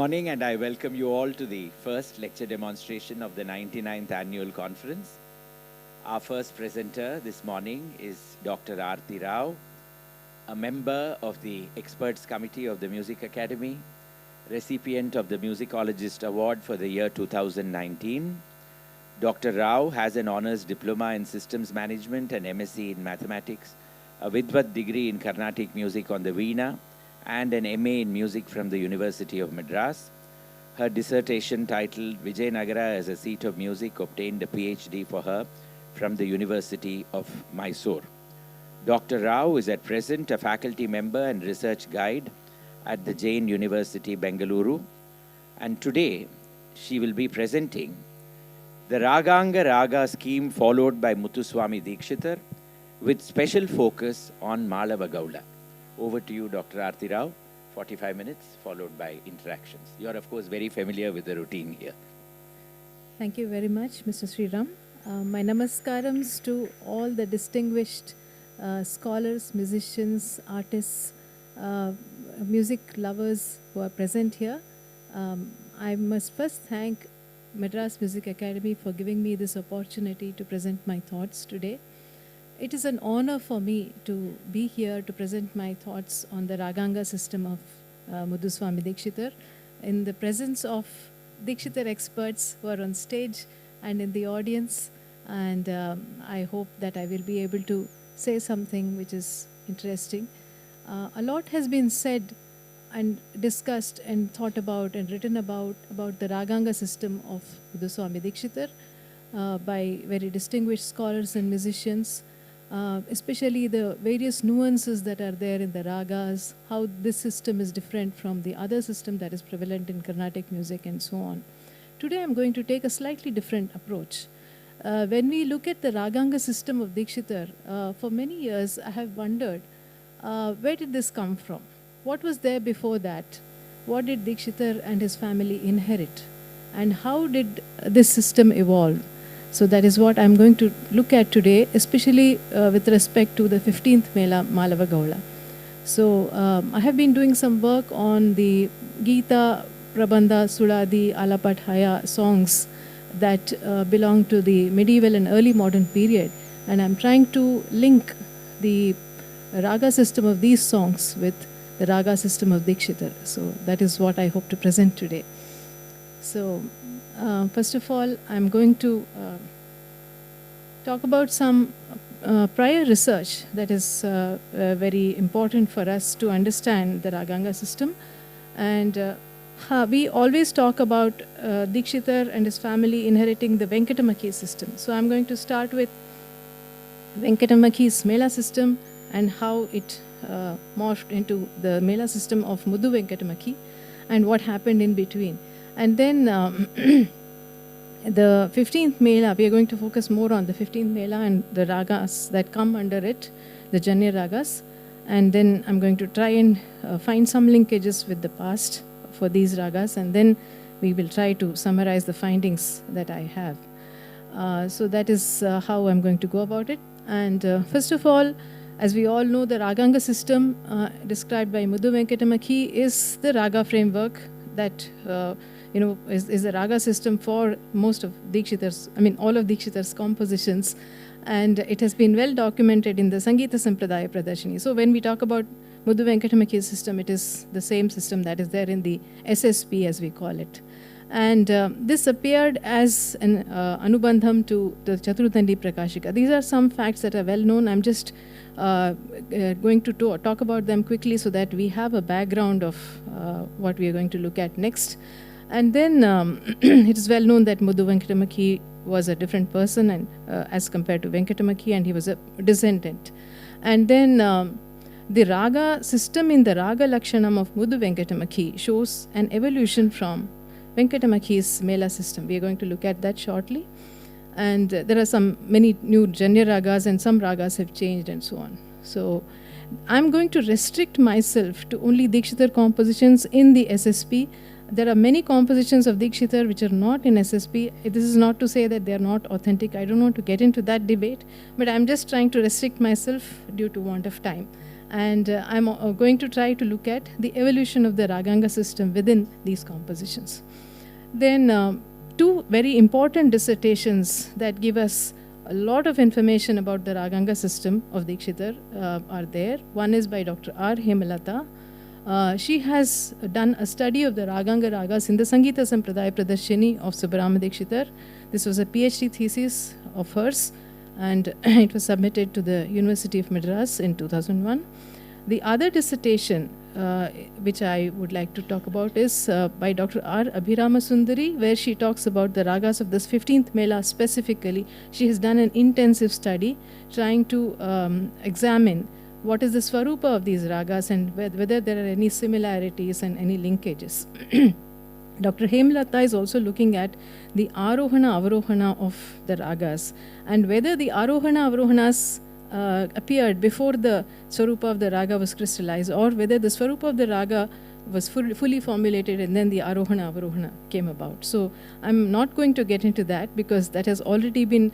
morning, and I welcome you all to the first lecture demonstration of the 99th Annual Conference. Our first presenter this morning is Dr. Arathi Rao, a member of the Experts Committee of the Music Academy, recipient of the Musicologist Award for the year 2019. Dr. Rao has an Honours Diploma in Systems Management and MSc in Mathematics, a Vidvat degree in Carnatic Music on the Veena, and an MA in Music from the University of Madras. Her dissertation titled Vijayanagara as a Seat of Music obtained a PhD for her from the University of Mysore. Dr. Rao is at present a faculty member and research guide at the Jain University, Bengaluru. And today, she will be presenting the Raganga Raga scheme followed by Muthuswami Diksitar with special focus on Malavagaula. Over to you, Dr. Arathi Rao. 45 minutes, followed by interactions. You are, of course, very familiar with the routine here. Thank you very much, Mr. Sriram. My namaskarams to all the distinguished scholars, musicians, artists, music lovers who are present here. I must first thank Madras Music Academy for giving me this opportunity to present my thoughts today. It is an honor for me to be here to present my thoughts on the raganga system of Muthuswami Diksitar in the presence of Diksitar experts who are on stage and in the audience, and I hope that I will be able to say something which is interesting. A lot has been said and discussed and thought about and written about the raganga system of Muthuswami Diksitar by very distinguished scholars and musicians. Especially the various nuances that are there in the ragas, how this system is different from the other system that is prevalent in Carnatic music and so on. Today I'm going to take a slightly different approach. When we look at the raganga system of Diksitar, for many years I have wondered, where did this come from? What was there before that? What did Diksitar and his family inherit? And how did this system evolve? So that is what I'm going to look at today, especially with respect to the 15th mela, Malavagaula. So I have been doing some work on the Gita, Prabandha, Suladi, Alapathaya songs that belong to the medieval and early modern period. And I'm trying to link the raga system of these songs with the raga system of Diksitar. So that is what I hope to present today. So first of all, I'm going to talk about some prior research that is very important for us to understand the raganga system. And we always talk about Diksitar and his family inheriting the Venkatamaki system. So I'm going to start with Venkatamaki's mela system and how it morphed into the mela system of Mudhu Venkatamaki and what happened in between. And then the 15th mela, we are going to focus more on the 15th mela and the ragas that come under it, the janya-ragas. And then I'm going to try and find some linkages with the past for these ragas, and then we will try to summarize the findings that I have. So that is how I'm going to go about it. And first of all, as we all know, the raganga system described by Mudhu Venkatamaki is the raga framework that is the raga system for most of Diksitar's, all of Diksitar's compositions, and it has been well documented in the Sangeeta Sampradaya Pradarshini. So when we talk about Mudhu Venkatamaki's system, it is the same system that is there in the SSP, as we call it. And this appeared as an anubandham to the Chaturthandi Prakashika. These are some facts that are well known. I'm just going to talk about them quickly so that we have a background of what we are going to look at next. And then it is well known that Mudhu Venkatamaki was a different person and as compared to Venkatamaki, and he was a descendant. And then the raga system in the raga lakshanam of Mudhu Venkatamaki shows an evolution from Venkatamaki's mela system. We are going to look at that shortly. And there are many new janya ragas, and some ragas have changed and so on. So I'm going to restrict myself to only Diksitar compositions in the SSP. There are many compositions of Diksitar which are not in SSP. This is not to say that they are not authentic. I don't want to get into that debate, but I'm just trying to restrict myself due to want of time. And I'm going to try to look at the evolution of the raganga system within these compositions. Then two very important dissertations that give us a lot of information about the raganga system of Dikshitar are there. One is by Dr. R. Hemalata. She has done a study of the raganga ragas in the Sangeeta Sampradaya Pradarshini of Subramanya Dikshitar. This was a PhD thesis of hers, and it was submitted to the University of Madras in 2001. The other dissertation which I would like to talk about is by Dr. R. Abhirama Sundari, where she talks about the ragas of this 15th mela specifically. She has done an intensive study trying to examine what is the swarupa of these ragas and whether there are any similarities and any linkages. Dr. Hemalata is also looking at the arohana avarohana of the ragas and whether the arohana avarohanas appeared before the swarupa of the raga was crystallized, or whether the swarupa of the raga was fully formulated and then the arohana avarohana came about. So I'm not going to get into that because that has already been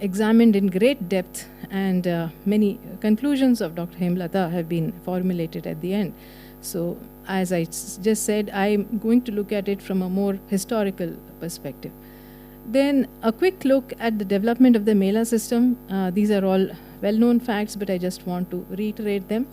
examined in great depth, and many conclusions of Dr. Hemalata have been formulated at the end. So as I just said, I'm going to look at it from a more historical perspective. Then a quick look at the development of the mela system. These are all well-known facts, but I just want to reiterate them.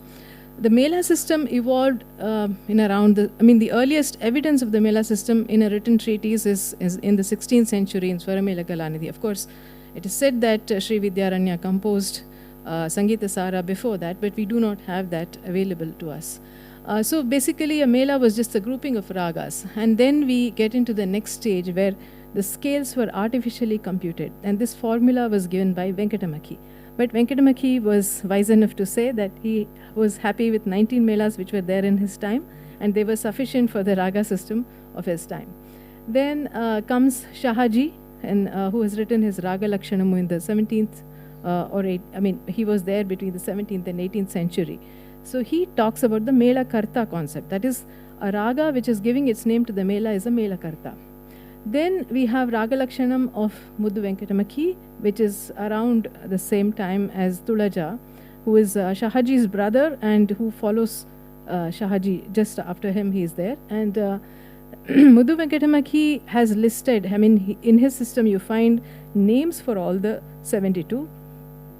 The mela system evolved in around the earliest evidence of the mela system in a written treatise is in the 16th century in Swaramela Kalanidhi. Of course, it is said that Sri Vidyaranya composed Sangeeta Sara before that, but we do not have that available to us. So basically a mela was just a grouping of ragas, and then we get into the next stage where the scales were artificially computed, and this formula was given by Venkatamaki. But Venkatamaki was wise enough to say that he was happy with 19 melas which were there in his time, and they were sufficient for the raga system of his time. Then comes Shahaji, and who has written his Raga Lakshanamu in the 17th he was there between the 17th and 18th century. So he talks about the mela karta concept. That is, a raga which is giving its name to the mela is a mela karta. Then we have Raga Lakshanam of Muddu Venkatamaki, which is around the same time as Tulaja, who is Shahaji's brother and who follows Shahaji just after him. He is there. And Muddu Venkatamaki has listed, in his system you find names for all the 72.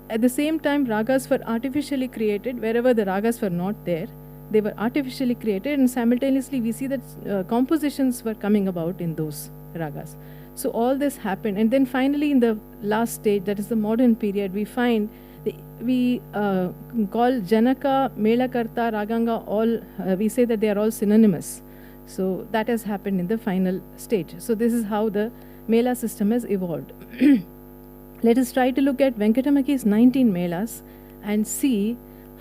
At the same time, ragas were artificially created wherever the ragas were not there. They were artificially created, and simultaneously we see that compositions were coming about in those ragas. So all this happened, and then finally in the last stage, that is the modern period, we find we call Janaka, Melakarta, Raganga, all we say that they are all synonymous. So that has happened in the final stage. So this is how the mela system has evolved. Let us try to look at Venkatamaki's 19 melas and see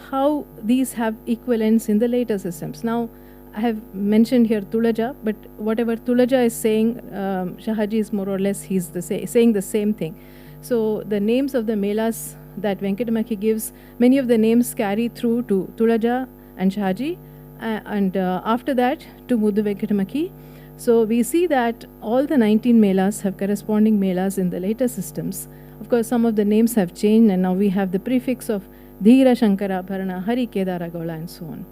how these have equivalents in the later systems. Now, I have mentioned here Tulaja, but whatever Tulaja is saying, Shahaji is more or less saying the same thing. So the names of the melas that Venkatamaki gives, many of the names carry through to Tulaja and Shahaji, and after that to Muddu Venkatamaki. So we see that all the 19 melas have corresponding melas in the later systems. Of course, some of the names have changed, and now we have the prefix of Dhira Shankara Bharana, Hari Kedara Gaula, and so on.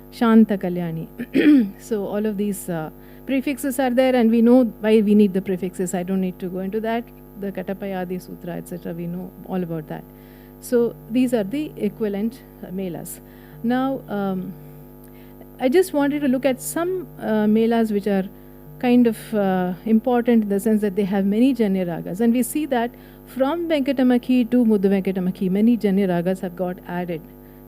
Shanta Kalyani. So all of these prefixes are there, and we know why we need the prefixes. I don't need to go into that. The Katapayadi Sutra, etc., we know all about that. So these are the equivalent melas. Now, I just wanted to look at some melas which are kind of important in the sense that they have many janya ragas, and we see that from Venkatamaki to Muddu Venkatamaki, many janya ragas have got added.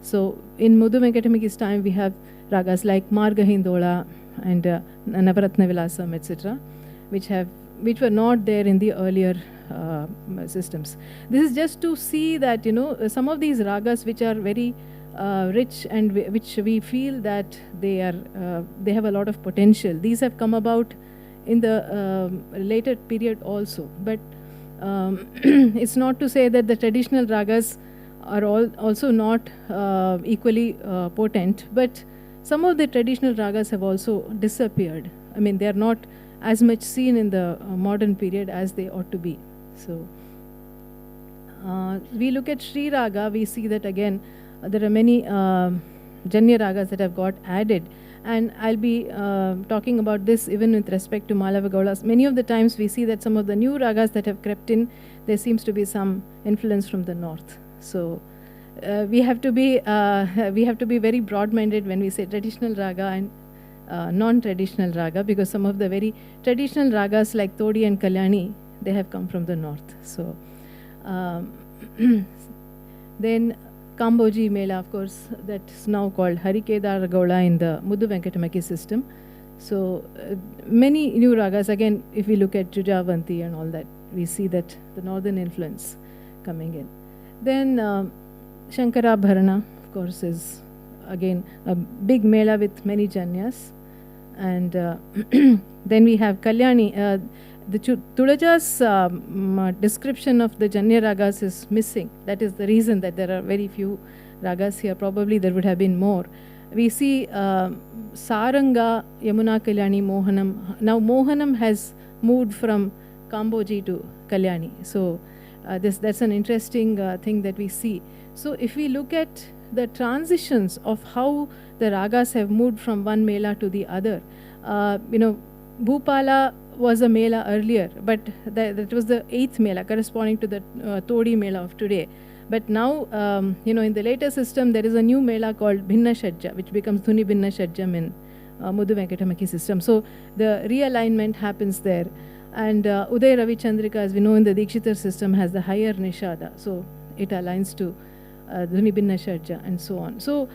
So in Muddu Venkatamaki's time, we have ragas like Marga Hindola and Navaratna Vilasam, etc., which were not there in the earlier systems. This is just to see that some of these ragas which are very rich and which we feel that they have a lot of potential. These have come about in the later period also, but it's not to say that the traditional ragas are also not equally potent, but some of the traditional ragas have also disappeared. They are not as much seen in the modern period as they ought to be. So we look at Sri Raga, we see that again there are many janya ragas that have got added. And I'll be talking about this even with respect to Malavagaula. Many of the times we see that some of the new ragas that have crept in, there seems to be some influence from the north. So we have to be very broad-minded when we say traditional raga and non-traditional raga, because some of the very traditional ragas like Todi and Kalyani, they have come from the north. So then Kamboji Mela, of course, that's now called Chayagaula in the Muddu Venkatamaki system. So many new ragas, again, if we look at Jujavanti and all that, we see that the northern influence coming in. Then Shankara Bharana, of course, is again a big mela with many janyas. And then we have Kalyani. The Tulaja's description of the Janya ragas is missing. That is the reason that there are very few ragas here. Probably there would have been more. We see Saranga, Yamuna Kalyani, Mohanam. Now Mohanam has moved from Kamboji to Kalyani. So that's an interesting thing that we see. So if we look at the transitions of how the ragas have moved from one mela to the other, Bhupala was a mela earlier, but that was the 8th mela corresponding to the Todi mela of today. But now, in the later system, there is a new mela called Bhinna Shajja, which becomes Dhuni Bhinna Shajjam in Muddu Venkatamaki system. So the realignment happens there. And Uday Ravichandrika, as we know in the Dikshitar system, has the higher Nishada. So it aligns to Dhuni Bhinna Shajja and so on. So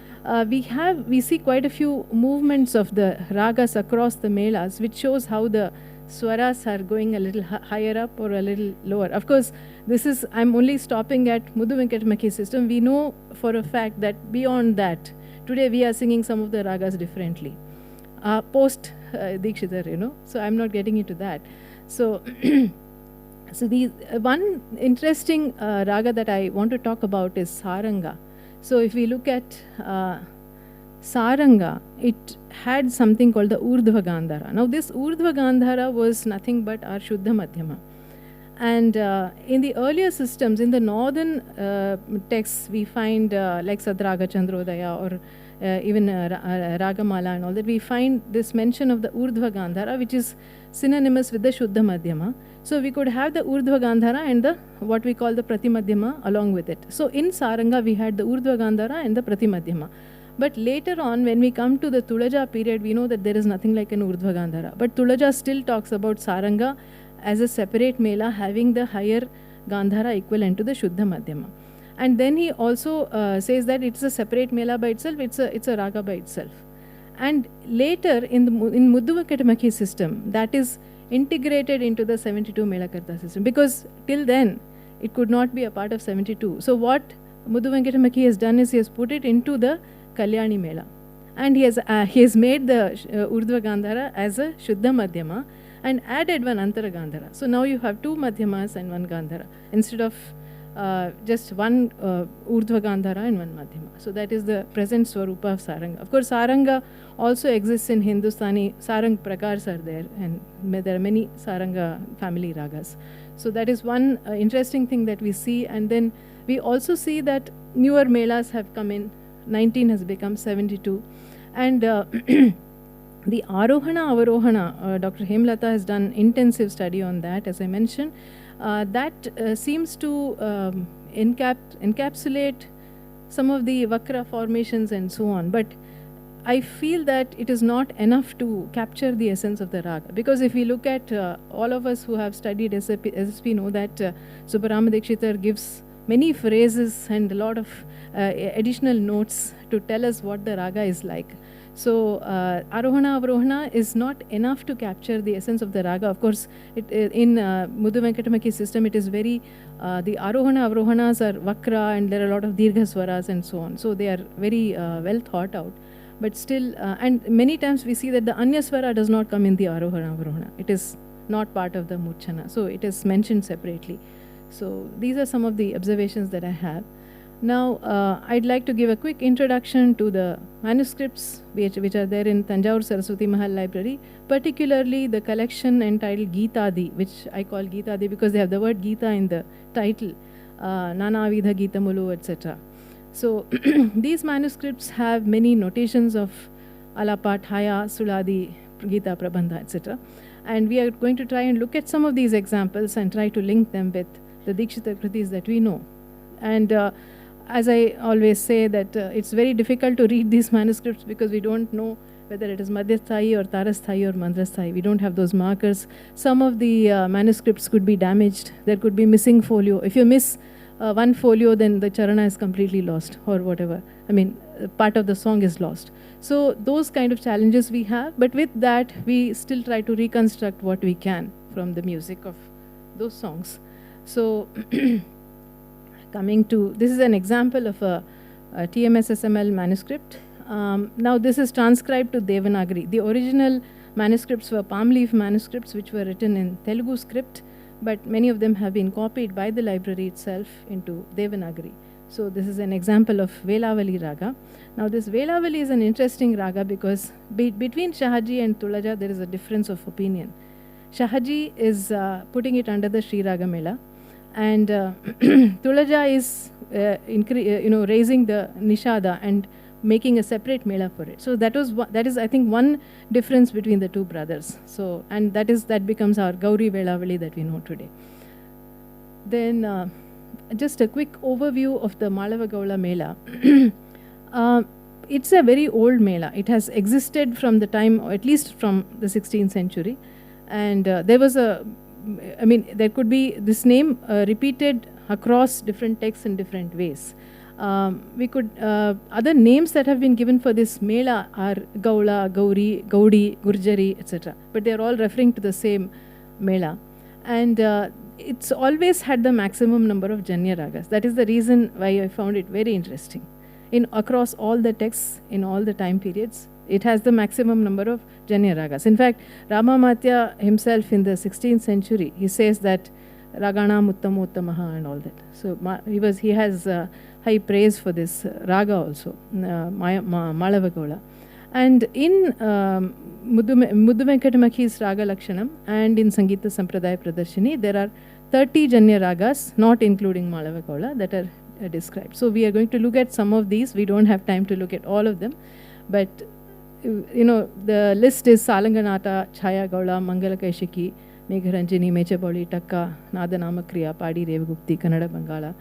we see quite a few movements of the ragas across the melas, which shows how the swaras are going a little higher up or a little lower. Of course, I'm only stopping at Muddu Venkatamaki system. We know for a fact that beyond that, today we are singing some of the ragas differently. Post Dikshitar, so I'm not getting into that. So, one interesting raga that I want to talk about is Saranga. So if we look at Saranga, it had something called the Urdhva Gandhara. Now this Urdhva Gandhara was nothing but our Shuddha Madhyama. And in the earlier systems, in the northern texts, we find like Sadraga Chandrodaya or even Ragamala and all that, we find this mention of the Urdhva Gandhara, which is synonymous with the Shuddha Madhyama. So we could have the Urdhva Gandhara and the what we call the Pratimadhyama along with it. So in Saranga, we had the Urdhva Gandhara and the Pratimadhyama. But later on, when we come to the Tulaja period, we know that there is nothing like an Urdhva Gandhara. But Tulaja still talks about Saranga as a separate mela having the higher Gandhara equivalent to the Shuddha Madhyama. And then he also says that it's a separate mela by itself, it's a raga by itself. And later in Muddu Venkatamaki system, that is integrated into the 72 mela karta system, because till then it could not be a part of 72. So what Muddu Venkatamaki has done is he has put it into the Kalyani mela, and he has made the Urdhva Gandhara as a Shuddha Madhyama and added one Antara Gandhara. So now you have two Madhyamas and one Gandhara instead of just one Urdhva Gandhara and one Madhyama. So that is the present Swarupa of Saranga. Of course, Saranga also exists in Hindustani. Sarang Prakars are there, and there are many Saranga family ragas. So that is one interesting thing that we see. And then we also see that newer melas have come in. 19 has become 72. And the Arohana Avarohana, Dr. Hemlata has done intensive study on that, as I mentioned. That seems to encapsulate some of the Vakra formations and so on. But I feel that it is not enough to capture the essence of the raga. Because if we look at all of us who have studied SSP know that Subrahma Dikshitar gives many phrases and a lot of additional notes to tell us what the raga is like. So Arohana Avarohana is not enough to capture the essence of the raga. Of course, in Muddu Venkatamaki system, it is very, the Arohana Avarohanas are Vakra, and there are a lot of Dirghaswaras and so on. So they are very well thought out. But still, and many times we see that the Anyaswara does not come in the Arohana Avarohana. It is not part of the Murchana. So it is mentioned separately. So these are some of the observations that I have. Now, I'd like to give a quick introduction to the manuscripts which are there in Tanjore Saraswati Mahal Library, particularly the collection entitled Geetadi, which I call Geetadi because they have the word Geeta in the title, Nana Vidha Geetamulu, etc. So these manuscripts have many notations of Alapa, Thaya, Suladi, Gita, Prabandha, etc. And we are going to try and look at some of these examples and try to link them with the Dikshitar Kritis that we know. And as I always say that it's very difficult to read these manuscripts because we don't know whether it is Madhyasthayi or Tarasthayi or Mandrasthayi. We don't have those markers. Some of the manuscripts could be damaged. There could be missing folio. If you miss one folio, then the charana is completely lost or whatever. I mean, part of the song is lost. So those kind of challenges we have, but with that, we still try to reconstruct what we can from the music of those songs. So coming to, this is an example of a TMSSML manuscript. Now this is transcribed to Devanagari. The original manuscripts were palm leaf manuscripts which were written in Telugu script, but many of them have been copied by the library itself into Devanagari. So this is an example of Velavali Raga. Now this Velavali is an interesting raga because between Shahaji and Tulaja there is a difference of opinion. Shahaji is putting it under the Sri Raga Mela, and Tulaja is raising the Nishada and making a separate mela for it. So that is I think one difference between the two brothers. So and that becomes our Gauri Velavali that we know today. Then just a quick overview of the Malavagaula mela. It's a very old mela. It has existed from the time, or at least from the 16th century, and there was there could be this name repeated across different texts in different ways. Other names that have been given for this mela are Gaula, Gauri, Gaudi, Gurjari, etc. But they are all referring to the same mela. And it's always had the maximum number of janya ragas. That is the reason why I found it very interesting. Across all the texts, in all the time periods, it has the maximum number of janya ragas. In fact, Ramamatya himself in the 16th century, he says that Ragana Muttamottamaha and all that. So he has high praise for this raga also, Malavagaula. And in Mudduvenkatamakhi's Raga Lakshanam and in Sangeeta Sampradaya Pradarshini, there are 30 janya ragas, not including Malavagaula, that are described. So we are going to look at some of these. We don't have time to look at all of them, but the list is Salanganata, Chayagaula, Mangala Kaishiki, Megharanjini, Mechabauli, Taka, Nadanamakriya, Padi Revagupti, Kannada Bangala,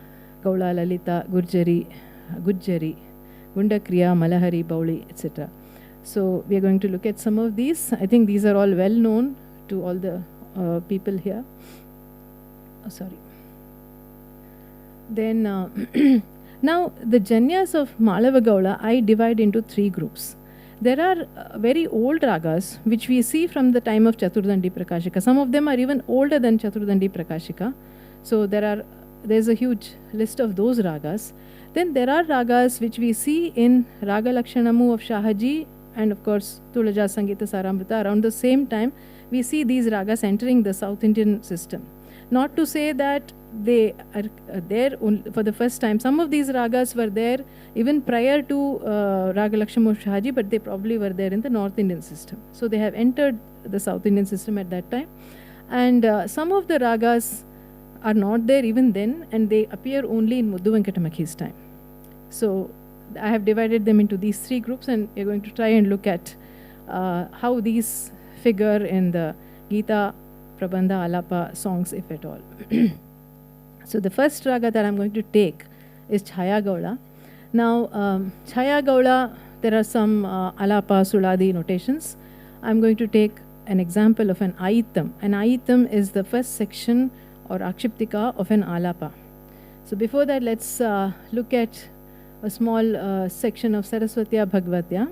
Gaula, Lalita, Gujjari, Gundakriya, Malahari, Bauli, etc. So we are going to look at some of these. I think these are all well known to all the people here. Oh, sorry. Then now the janyas of Malavagaula I divide into 3 groups. There are very old ragas which we see from the time of Chaturdandi Prakashika. Some of them are even older than Chaturdandi Prakashika. So there's a huge list of those ragas. Then there are ragas which we see in Raga Lakshanamu of Shahaji and of course Tulaja Sangeeta Saramrita. Around the same time we see these ragas entering the South Indian system. Not to say that they are there for the first time. Some of these ragas were there even prior to Raga Lakshanamu of Shahaji, but they probably were there in the North Indian system. So they have entered the South Indian system at that time. And some of the ragas are not there even then, and they appear only in Mudduvenkatamakhi's time. So I have divided them into these 3 groups, and we're going to try and look at how these figure in the Gita, Prabandha, Alapa songs, if at all. So the first raga that I'm going to take is Chayagaula. Now, Chayagaula, there are some Alapa, Suladi notations. I'm going to take an example of an Aitam. An Aitam is the first section or Akshiptika of an Alapa. So before that, let's look at a small section of Saraswatya Bhagvatya.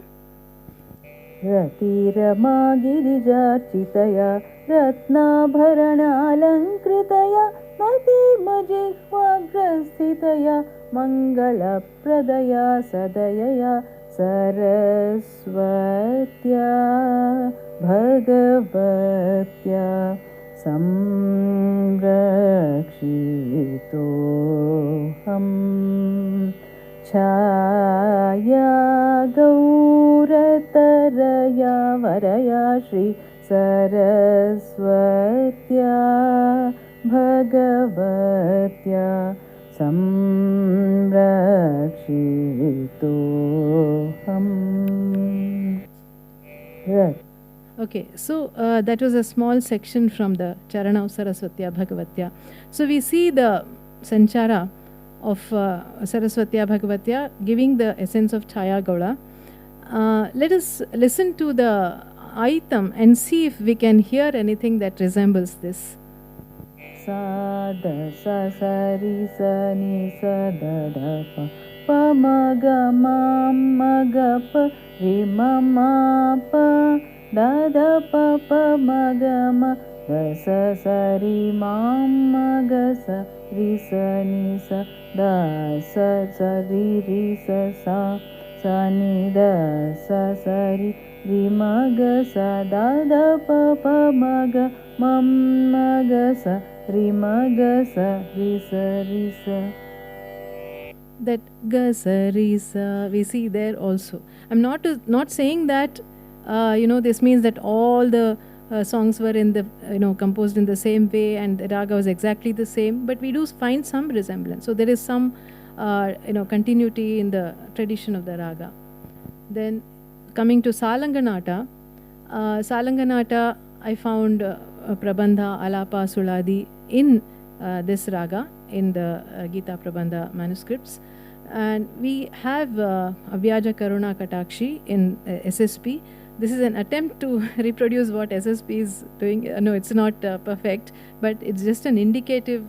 Ratirama Girijachitaya Ratnabharanaalankritaya Matimajihvagrasthitaya Mangala Pradaya Sadayaya Saraswatya Bhagavatya Samrakshitoham Chayagaula Varaya Shri Saraswatya Bhagavatya samrakshitoham. Right. Okay, so that was a small section from the Charana of Saraswatya Bhagavatya. So we see the Sanchara of Saraswatya Bhagavatya giving the essence of Chayagaula. Let us listen to the item and see if we can hear anything that resembles this. Sada sa sa ri sa ni sa da da pa pa ma ga ma ma ga pa ri ma ma pa da da pa pa ma ga ma ga sa sa ri ma ma ga sa ri sa ni sa da sa sa ri sa ni da sa sa ri ma ga sa da da pa pa ma ga ma ma ga sa ri ma ga sa ri sa. That ga sa ri sa we see there also. I'm not saying that this means that all the songs were in the composed in the same way and the raga was exactly the same, but we do find some resemblance. So there is some continuity in the tradition of the raga. Then coming to Salanganata, I found Prabandha, Alapa, Suladi in this raga in the Gita Prabandha manuscripts. And we have Avyaja Karuna Katakshi in SSP. This is an attempt to reproduce what SSP is doing. No, it's not perfect, but it's just an indicative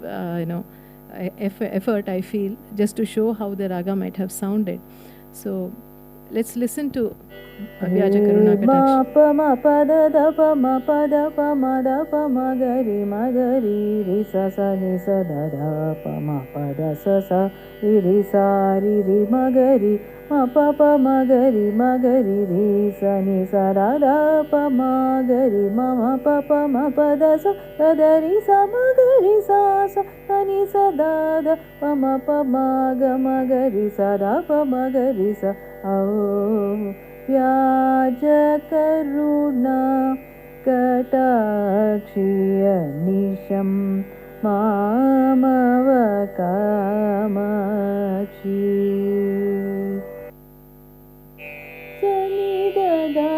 effort, I feel, just to show how the raga might have sounded. So let's listen to Avyaja Karuna Katakshi. Pa ma pa da da pa ma pa da pa ma da pa ma ga ri sa sa ni sa da da pa ma pa da sa sa ri sa ri ma ga ri ma pa ma ga ri ri sa ni sa da da pa ma ga ri ma pa ma pa da sa da ri sa ma ga ri sa ni sa da da pa ma ga ri sa da pa ma ga ri sa. Vyaja karuna katakshiya nisham mamava kamakshi.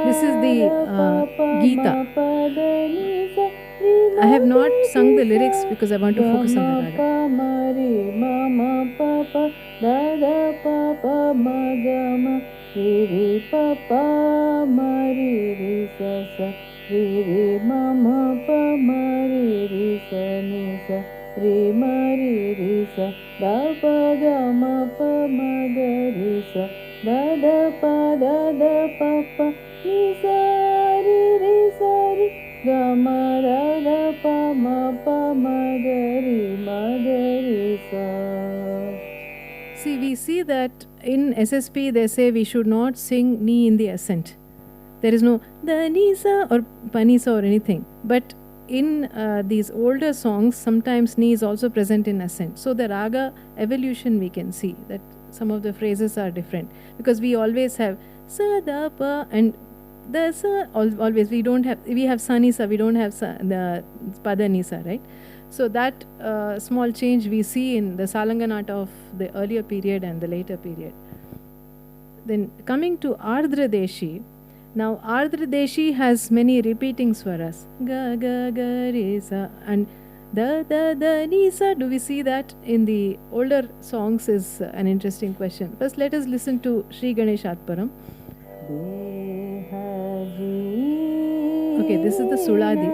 This is the Gita. I have not sung the lyrics because I want to focus on the raga. Ri pa pa ma ri sa sa ri ma ma pa ma ri sa ni sa ri ma ri sa da pa ga ma pa ma ga ri sa da da pa pa ni sa ri sa ri ga ma da pa ma ga ri sa. See, we see that in SSP they say we should not sing ni in the ascent. There is no da ni sa or pa ni sa or anything. But in these older songs, sometimes ni is also present in ascent. So the raga evolution we can see that some of the phrases are different because we always have sa da pa and the sa always we have sa ni sa, we don't have the pa da ni sa, right? So that small change we see in the Salanganata of the earlier period and the later period. Then coming to Ardhra Deshi, now Ardhra Deshi has many repeating swaras. Ga ga ga re sa and da da da ni sa. Do we see that in the older songs is an interesting question. First let us listen to Sri Ganeshatparam. Okay, this is the Suladi.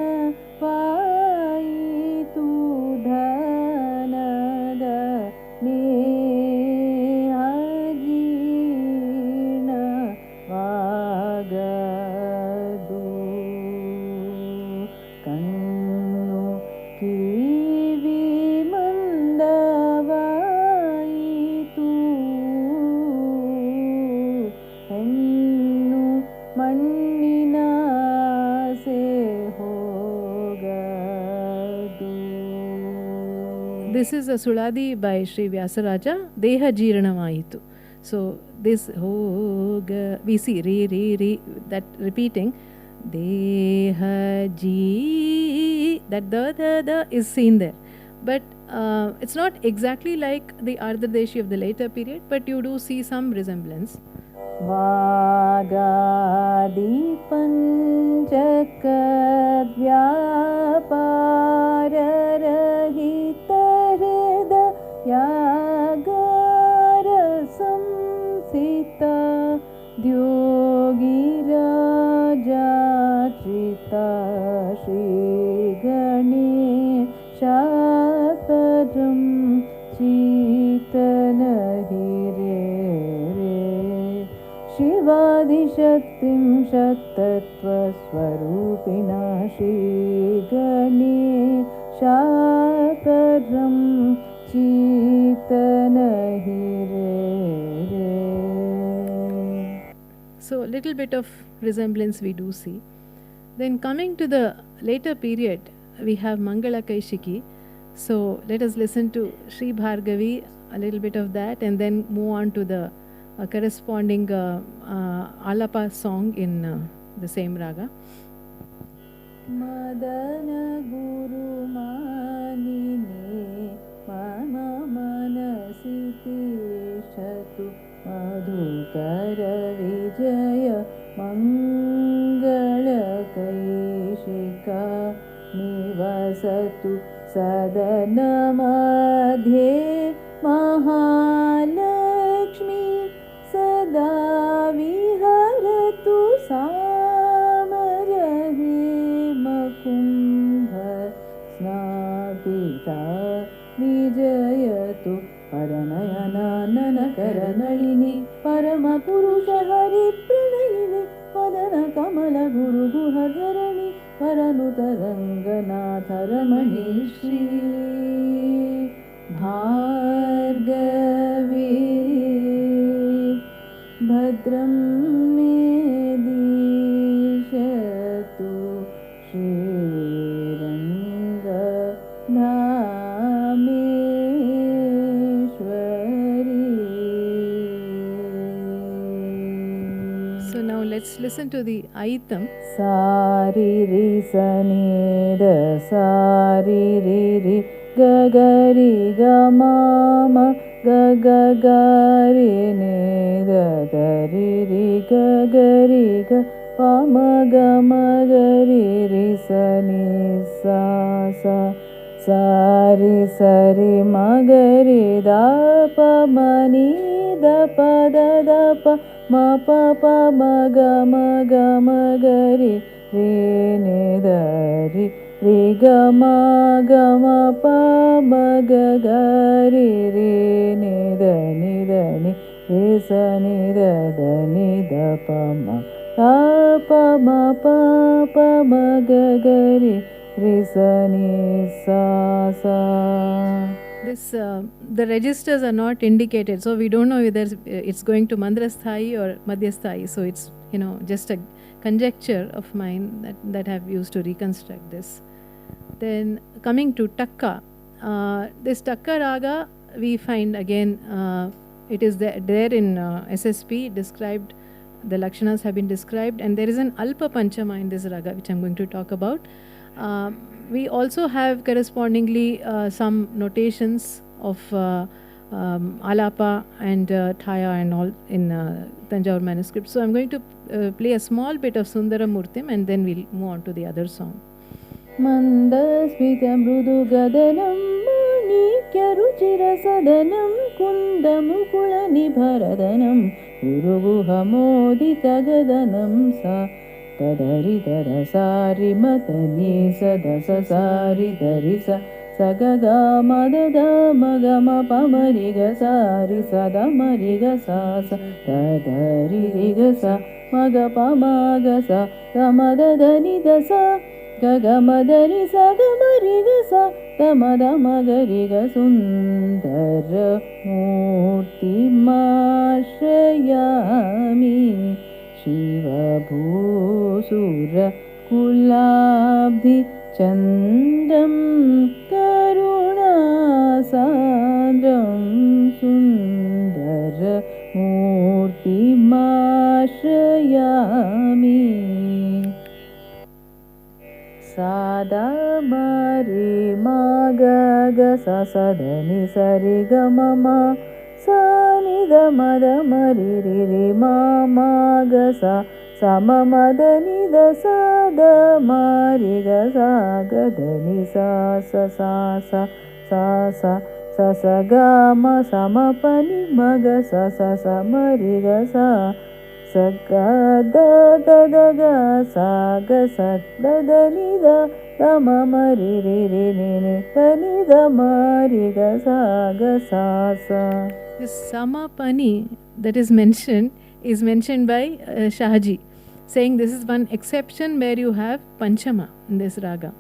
This is a Suladi by Sri Vyasaraja, Deha Jiranamaitu. So this we see re that repeating Deha ji, that the is seen there. But it's not exactly like the Ardhadeshi of the later period, but you do see some resemblance. Vagadi panchakad vyapararahita hridayagara samsita dyogirajachita shri ganeshaparam chitanahire शिवादिशक्तिं शतत्वस्वरूपिणा श्रीगणेशाकरं चितनहिरे. So a little bit of resemblance we do see. Then coming to the later period, we have Mangala Kaishiki. So let us listen to Sri Bhargavi, a little bit of that, and then move on to the corresponding alapa song in the same raga. Madana Guru Manine Mama Manasiti Shatu Madhukara Vijaya Mangala Kaishika Nivasatu Sadana Madhye Mahalakshmi Sada viharatu samarahe makumbha snapita vijayatu paranayana nanakaranalini paramapurusha hari pranayini padana kamala guru guhadharani paranutaranganathramani shri Bhargavi Bhadram me dishatu Shriranga Dhameshwari. So now let's listen to the Aitam. Sari ri sani da sari ri ri gagari gamama gagari ne da dari ri gagari ga pamagari ri sani sa sa sari sari magari da pa mani da pa da da pa ma pa pa ma ga magari re ne da ri ri ga ma pa ma ga ga ri re ne da ni re sa ni da ni da pa ma pa ma ga ga ri re sa ni sa sa. This the registers are not indicated, so we don't know whether it's going to Mandrasthai or Madhyasthai. So it's just a conjecture of mine that I've used to reconstruct this. Then coming to Taka, this Taka raga we find again it is there in SSP described. The Lakshanas have been described, and there is an Alpa Panchama in this raga which I'm going to talk about. We also have correspondingly some notations of Alapa and Thaya and all in Tanjore manuscripts. So I'm going to play a small bit of Sundara Murtim, and then we'll move on to the other song. Mandasmita mrudu gadanam manikya ruchira sadanam kundamukula nibharadanam uruguhamodita gadanam sa tadari darasari matani sadasa sari darisa sagaga madada magama pamariga sari sadamariga sasa tadari rigasa magapamagasa gamadadani dasa Gagamadani Sagamarigasa Tamadamagariga Sundara Murti Mashayami Shiva Bhusura Kulabdhi Chandam Karuna Sandram Sundara Murti Mashayami Sada mari magaga sa sa da ni sa re ga ma ma sa ni da ma ri ri ri ma ma ga sa sa ma ma da ni da sa da ma ri ga sa ga da ni sa sa sa sa sa sa sa sa ga ma sa ma pa ni ma ga sa sa sa ma ri ga sa sa ga da da da ga sa ga sa da da ni da da ma ma ri ri ri ni ni da ni da ma ri ga sa sa. This Samapani that is mentioned by Shahaji, saying this is one exception where you have Panchama in this raga.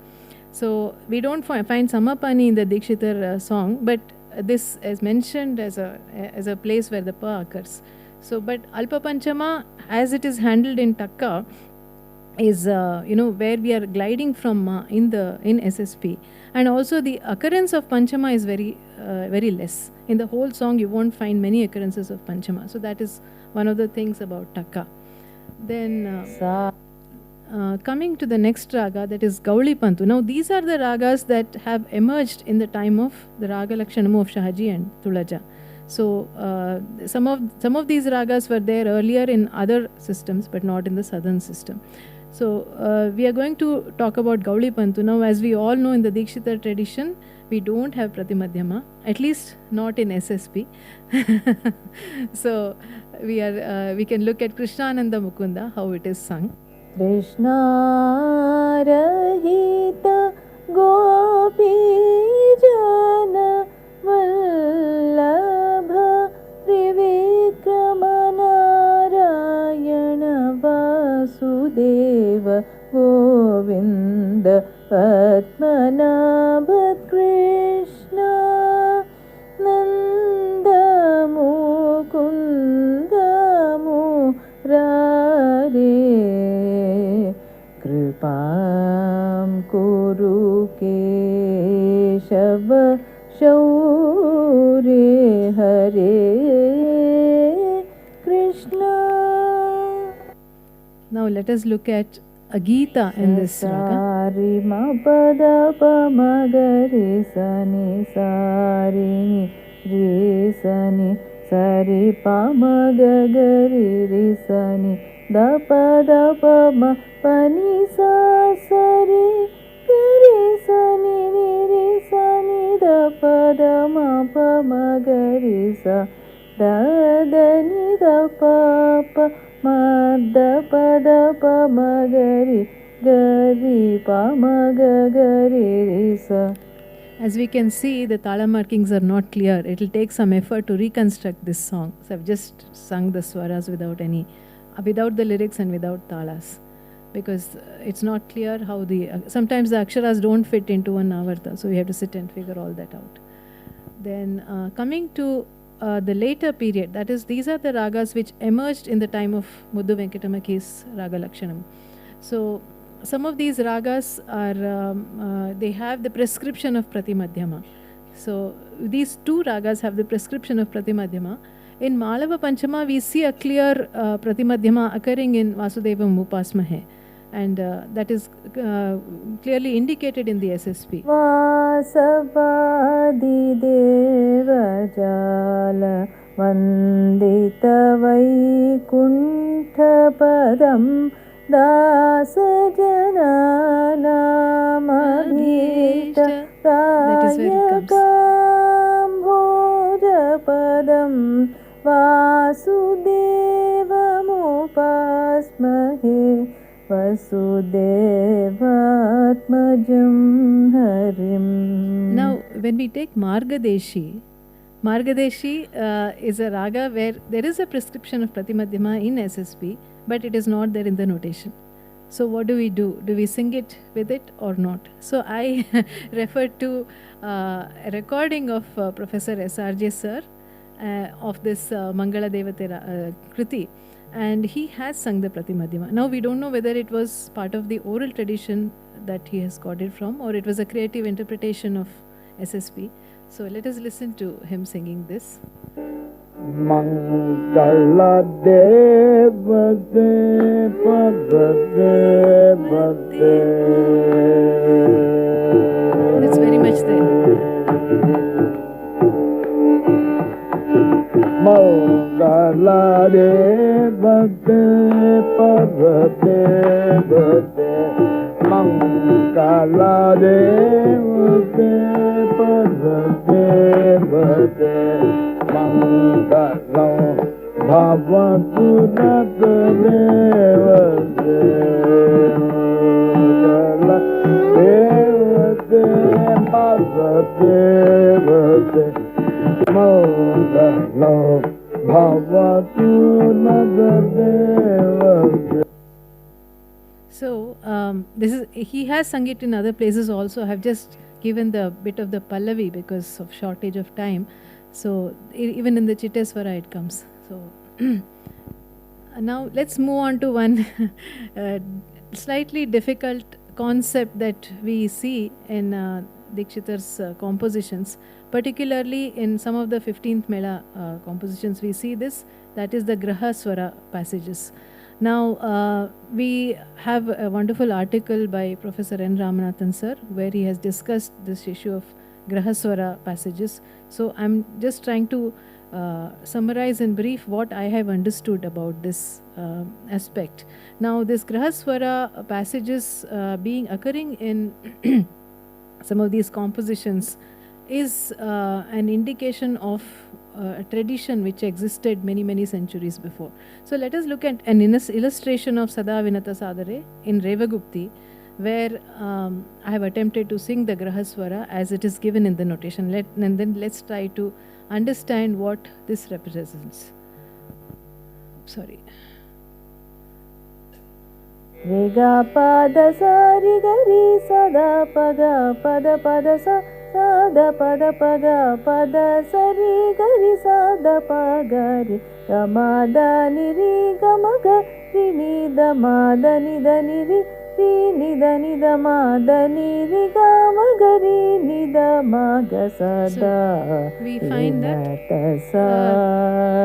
So we don't find Samapani in the Dikshitar song, but this is mentioned as a place where the pa occurs. So, but Alpa Panchama, as it is handled in taka, is where we are gliding from in SSP, and also the occurrence of Panchama is very very less. In the whole song, you won't find many occurrences of Panchama. So that is one of the things about taka. Then coming to the next raga, that is Gauli Pantu. Now these are the ragas that have emerged in the time of the Raga Lakshanamu of Shahaji and Tulaja. So some of these ragas were there earlier in other systems, but not in the southern system. So we are going to talk about Gauli Pantu. Now, as we all know, in the Dikshitar tradition, we don't have Pratimadhyama, at least not in SSP. So we can look at Krishnananda Mukunda, how it is sung. Krishna Rahita Gopi Jana Vallabha Trivikrama Narayana Vasudeva Govinda Padmanabha Krishna Nanda Mukunda Murare Kripam Kuru Keshava Shaure Hare Krishna. Now let us look at a Gita in this raga. Sari ma pada pa ma ga re sa ni sa re ni re sa ni sa re pa ma ga ga re re sa ni da pa ma pa ni sa sa re ga re sa ni re sa ni da pa ma ga re sa da da ni da pa ma da pa ma ga re pa ma ga re sa. As we can see, the tala markings are not clear. It will take some effort to reconstruct this song. So I've just sung the swaras without the lyrics and without talas, because it's not clear how sometimes the aksharas don't fit into one avarta, so we have to sit and figure all that out. Then coming to the later period, that is, these are the ragas which emerged in the time of Muddu Venkatamaki's Raga Lakshanam. So some of these ragas are, they have the prescription of Pratimadhyama. So these two ragas have the prescription of Pratimadhyama. In Malava Panchama, we see a clear Pratimadhyama occurring in Vasudevam Upasmahe. And that is clearly indicated in the SSP. Vasavadi Devajala Vandita Vaikuntha Padam Dasa Jana Namabhita Dayakam Bhoja Padam Vasudevam Upasmahe Vasudevatmajam Harim. Now, when we take Margadeshi is a raga where there is a prescription of Pratimadhyama in SSP, but it is not there in the notation. So what do we do? Do we sing it with it or not? So I referred to a recording of Professor S.R.J. Sir of this Mangala Devate Kriti, and he has sung the Pratimadhyama. Now we don't know whether it was part of the oral tradition that he has got it from, or it was a creative interpretation of SSP. So let us listen to him singing this. Mangala Devate Padadevate. That's very much there. devate paradevate mangala devate paradevate mangala bhavatu devate devate paradevate mangala So this is, he has sung it in other places also. I have just given the bit of the Pallavi because of shortage of time. So even in the Chitteswara it comes. So now let's move on to one slightly difficult concept that we see in Dikshitar's compositions, particularly in some of the 15th Mela compositions we see this, that is the Grahaswara passages. Now we have a wonderful article by Professor N. Ramanathan sir where he has discussed this issue of Grahaswara passages. So I'm just trying to summarize in brief what I have understood about this aspect. Now this Grahaswara passages occurring in some of these compositions is an indication of a tradition which existed many centuries before. So let us look at an illustration of Sada Vinata Sadare in Revagupti, where I have attempted to sing the Grahaswara as it is given in the notation. And then let's try to understand what this represents. Sorry. Rega pada sa ri ga ri sa da pa ga pada pada sa da pada pa ga pada sa ri ga ri sa da pa ga ri ga ma da ni ri ga ma ga ri ni da ma da ni ri ri ni da ma da ni ri ga ma ga ri ni da ma ga sa da. We find that sa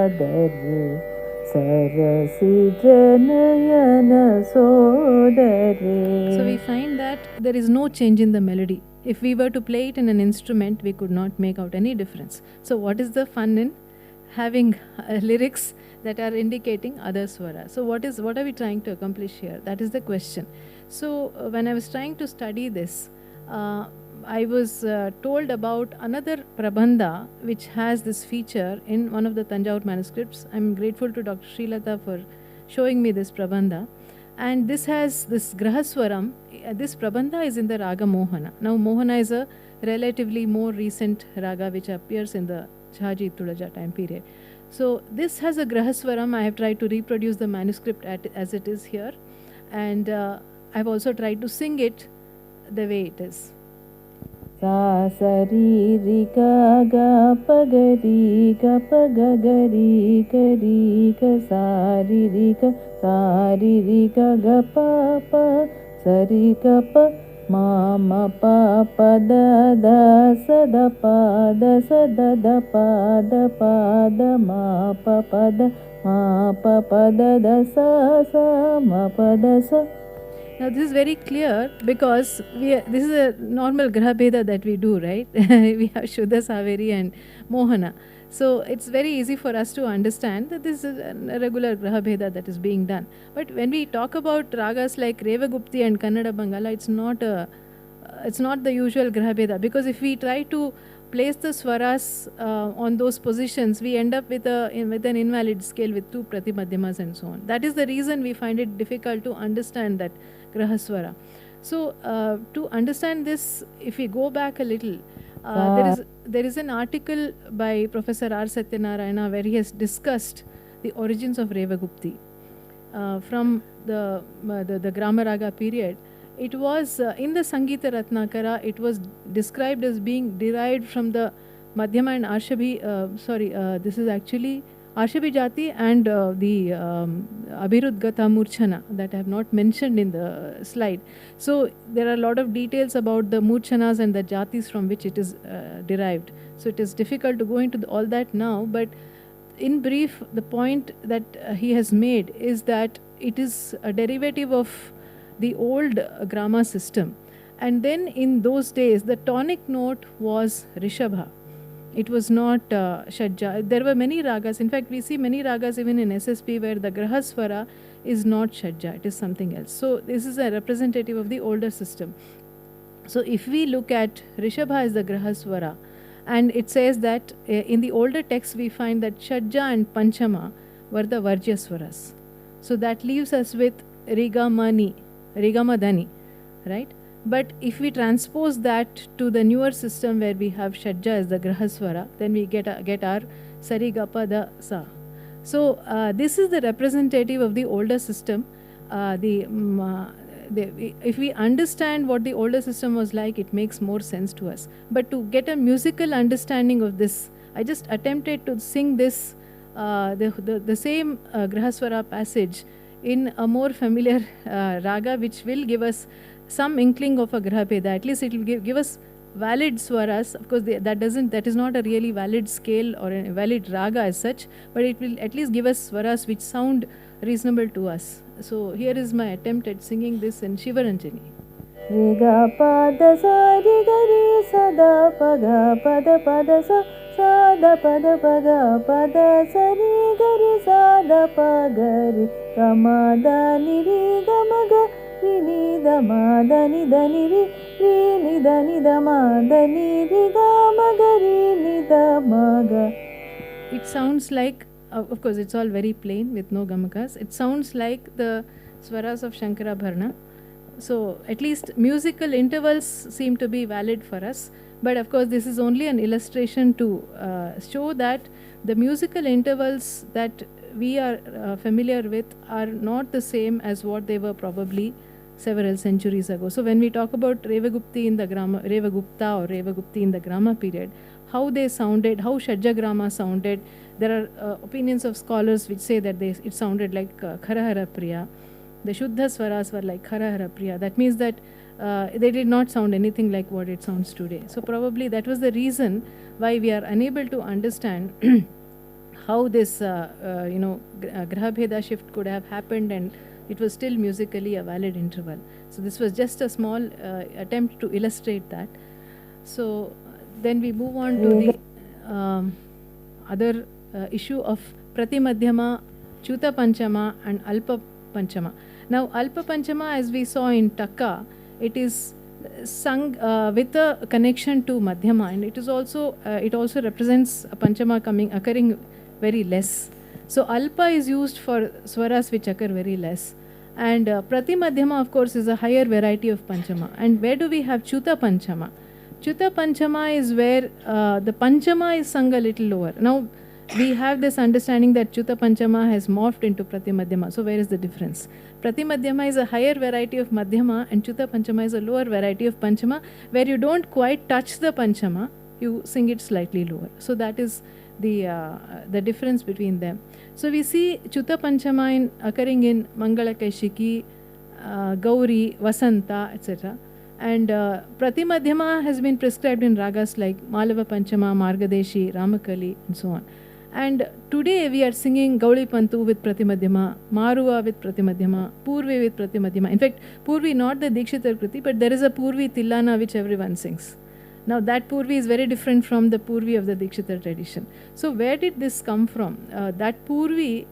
da ri sarasi janayana sodare. So we find that there is no change in the melody. If we were to play it in an instrument, we could not make out any difference. So what is the fun in having lyrics that are indicating other swaras? So what are we trying to accomplish here? That is the question. So when I was trying to study this, I was told about another prabandha which has this feature in one of the Tanjore manuscripts. I'm grateful to Dr. Srilata for showing me this prabandha. And this has this Grahaswaram. This prabandha is in the Raga Mohana. Now Mohana is a relatively more recent raga which appears in the Shahaji Tulaja time period. So this has a Grahaswaram. I have tried to reproduce the manuscript as it is here. And I've also tried to sing it the way it is. Sa sa ri ri ga ga pa ga ri ga pa ga ga ri ga sa ri ga ga pa pa sa ri ga pa ma ma pa pa da sa da pa da sa da pa da ma pa pa da sa ma pa da sa. Now this is very clear because this is a normal Graha Bheda that we do, right? We have Shuddha, Saveri and Mohana. So it's very easy for us to understand that this is a regular Graha Bheda that is being done. But when we talk about ragas like Revagupti and Kannada Bangala, it's not the usual Graha Bheda, because if we try to place the swaras on those positions, we end up with an invalid scale with two Pratimadhyamas and so on. That is the reason we find it difficult to understand that Grahaswara. So to understand this, if we go back a little, there is an article by Professor R. Satyanarayana where he has discussed the origins of Revagupti from the Grama Raga period. It was in the Sangita Ratnakara, it was described as being derived from the Madhyama and Arshabhi, this is actually Arshabhi Jati and the Abhirudgata Murchana that I have not mentioned in the slide. So there are a lot of details about the Murchanas and the Jatis from which it is derived. So it is difficult to go into all that now, but in brief, the point that he has made is that it is a derivative of the old Grama system. And then in those days, the tonic note was Rishabha. it was not Shadja. There were many ragas. In fact, we see many ragas even in SSP where the Grahaswara is not Shadja, it is something else. So this is a representative of the older system. So if we look at Rishabha as the Grahaswara, and it says that in the older texts we find that Shadja and Panchama were the Varjyaswaras. So that leaves us with Rigamadani, right? But if we transpose that to the newer system where we have Shadja as the Grahaswara, then we get our Sarigapa Sa. So this is the representative of the older system. If we understand what the older system was like, it makes more sense to us. But to get a musical understanding of this, I just attempted to sing this, the same Grahaswara passage in a more familiar raga, which will give us some inkling of a Grahapeda. At least it will give us valid swaras. Of course, that is not a really valid scale or a valid raga as such, but it will at least give us swaras which sound reasonable to us. So here is my attempt at singing this in Shivaranjani. Riga pada sa riga re sada paga pada pada sa sada pada paga pada sa riga re sada paga re gama da ni re gama ga ri ni da ma da ni ri ni da ma da ni re gama ga ri ni da ma ga. It sounds like, of course it's all very plain with no gamakas, it sounds like the swaras of Shankarabharana. So at least musical intervals seem to be valid for us, but of course this is only an illustration to show that the musical intervals that we are familiar with are not the same as what they were probably several centuries ago. So when we talk about Revagupti in the Grama, Revagupta or Revagupti in the Grama period, how they sounded, how Shadjagrama sounded, there are opinions of scholars which say that it sounded like Kharahara Priya. The Shuddha Swaras were like Kharahara Priya. That means that they did not sound anything like what it sounds today. So probably that was the reason why we are unable to understand how this Grahapeda shift could have happened, and it was still musically a valid interval. So this was just a small attempt to illustrate that. So then we move on to the other issue of Pratimadhyama, Chuta Panchama and Alpa Panchama. Now Alpa Panchama, as we saw in Taka, it is sung with a connection to Madhyama, and it also represents a Panchama occurring very less. So Alpa is used for swaras which occur very less, and Pratimadhyama of course is a higher variety of Panchama. And where do we have Chuta Panchama? Chuta Panchama is where the Panchama is sung a little lower. Now we have this understanding that Chuta Panchama has morphed into Pratimadhyama. So where is the difference? Pratimadhyama is a higher variety of Madhyama, and Chuta Panchama is a lower variety of Panchama, where you don't quite touch the Panchama, you sing it slightly lower. So that is the difference between them. So we see Chuta Panchama occurring in Mangala Kaishiki, Gauri, Vasanta, etc. And Pratimadhyama has been prescribed in ragas like Malava Panchama, Margadeshi, Ramakali, and so on. And today we are singing Gauli Pantu with Pratimadhyama, Marua with Pratimadhyama, Purvi with Pratimadhyama. In fact, Purvi not the Dikshitar Kriti, but there is a Purvi Tillana which everyone sings. Now that Purvi is very different from the Purvi of the Dikshitar tradition. So where did this come from? That Purvi,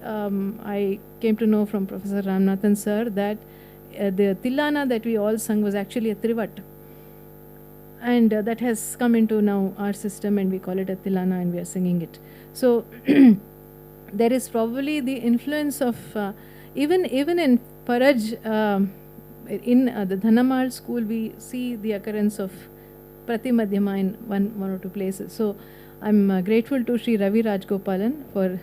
I came to know from Professor Ramanathan sir that the Tillana that we all sung was actually a Trivat. And that has come into now our system, and we call it a Tillana, and we are singing it. So there is probably the influence of even in Paraj, in the Dhanamal school, we see the occurrence of Pratimadhyama in one or two places. So I'm grateful to Sri Ravi Rajgopalan for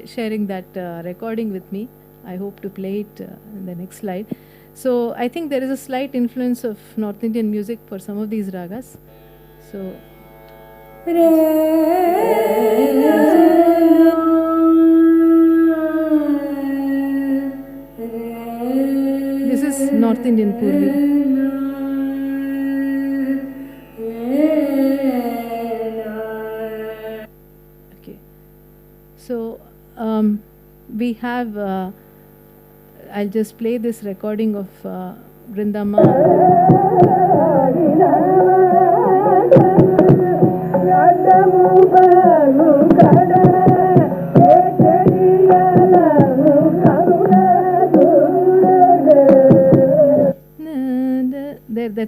sharing that recording with me. I hope to play it in the next slide. So I think there is a slight influence of North Indian music for some of these ragas. So this is North Indian Purvi. Okay. So we have I'll just play this recording of Vrindama.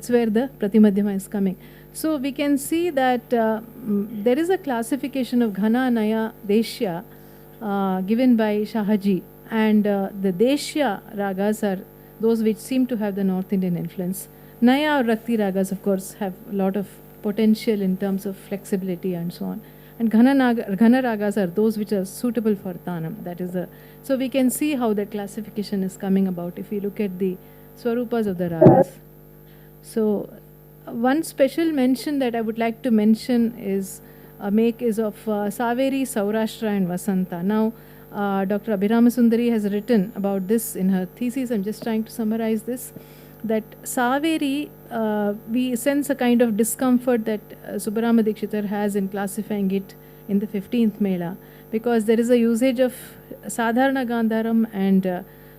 that's where the Pratimadhyama is coming. So we can see that there is a classification of Ghana, Naya, Deshya given by Shahaji, and the Deshya ragas are those which seem to have the North Indian influence. Naya or Rakti ragas, of course, have a lot of potential in terms of flexibility and so on. And Ghana ragas are those which are suitable for Tanam. That is the, so we can see how that classification is coming about if we look at the Swarupas of the ragas. So one special mention that I would like to mention is make is of Saveri, Saurashtra and Vasanta. Now Dr. Abhirama Sundari has written about this in her thesis. I'm just trying to summarize this, that Saveri, we sense a kind of discomfort that Subbarama Dikshitar has in classifying it in the 15th mela, because there is a usage of Sadharana Gandharam and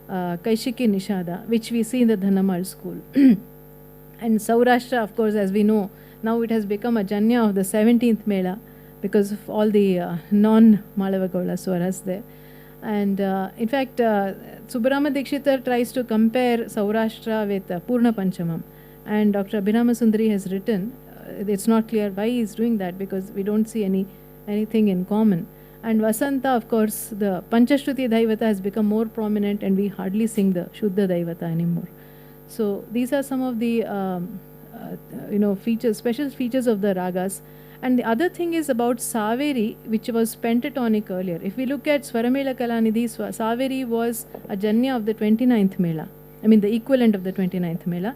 Kaishiki Nishada, which we see in the Dhanamal school. And Saurashtra, of course, as we know, now it has become a janya of the 17th mela because of all the non-Malavagaula swaras there. And in fact, Subbarama Dikshitar tries to compare Saurashtra with Purna Panchamam. And Dr. Abhirama Sundari has written, it's not clear why he is doing that, because we don't see anything in common. And Vasanta, of course, the Panchashruti Daivata has become more prominent, and we hardly sing the Shuddha Daivata anymore. So these are some of the features, special features of the ragas. And the other thing is about Saveri, which was pentatonic earlier. If we look at Swaramela Kalanidhi, Saveri was a janya of the 29th mela. I mean the equivalent of the 29th mela.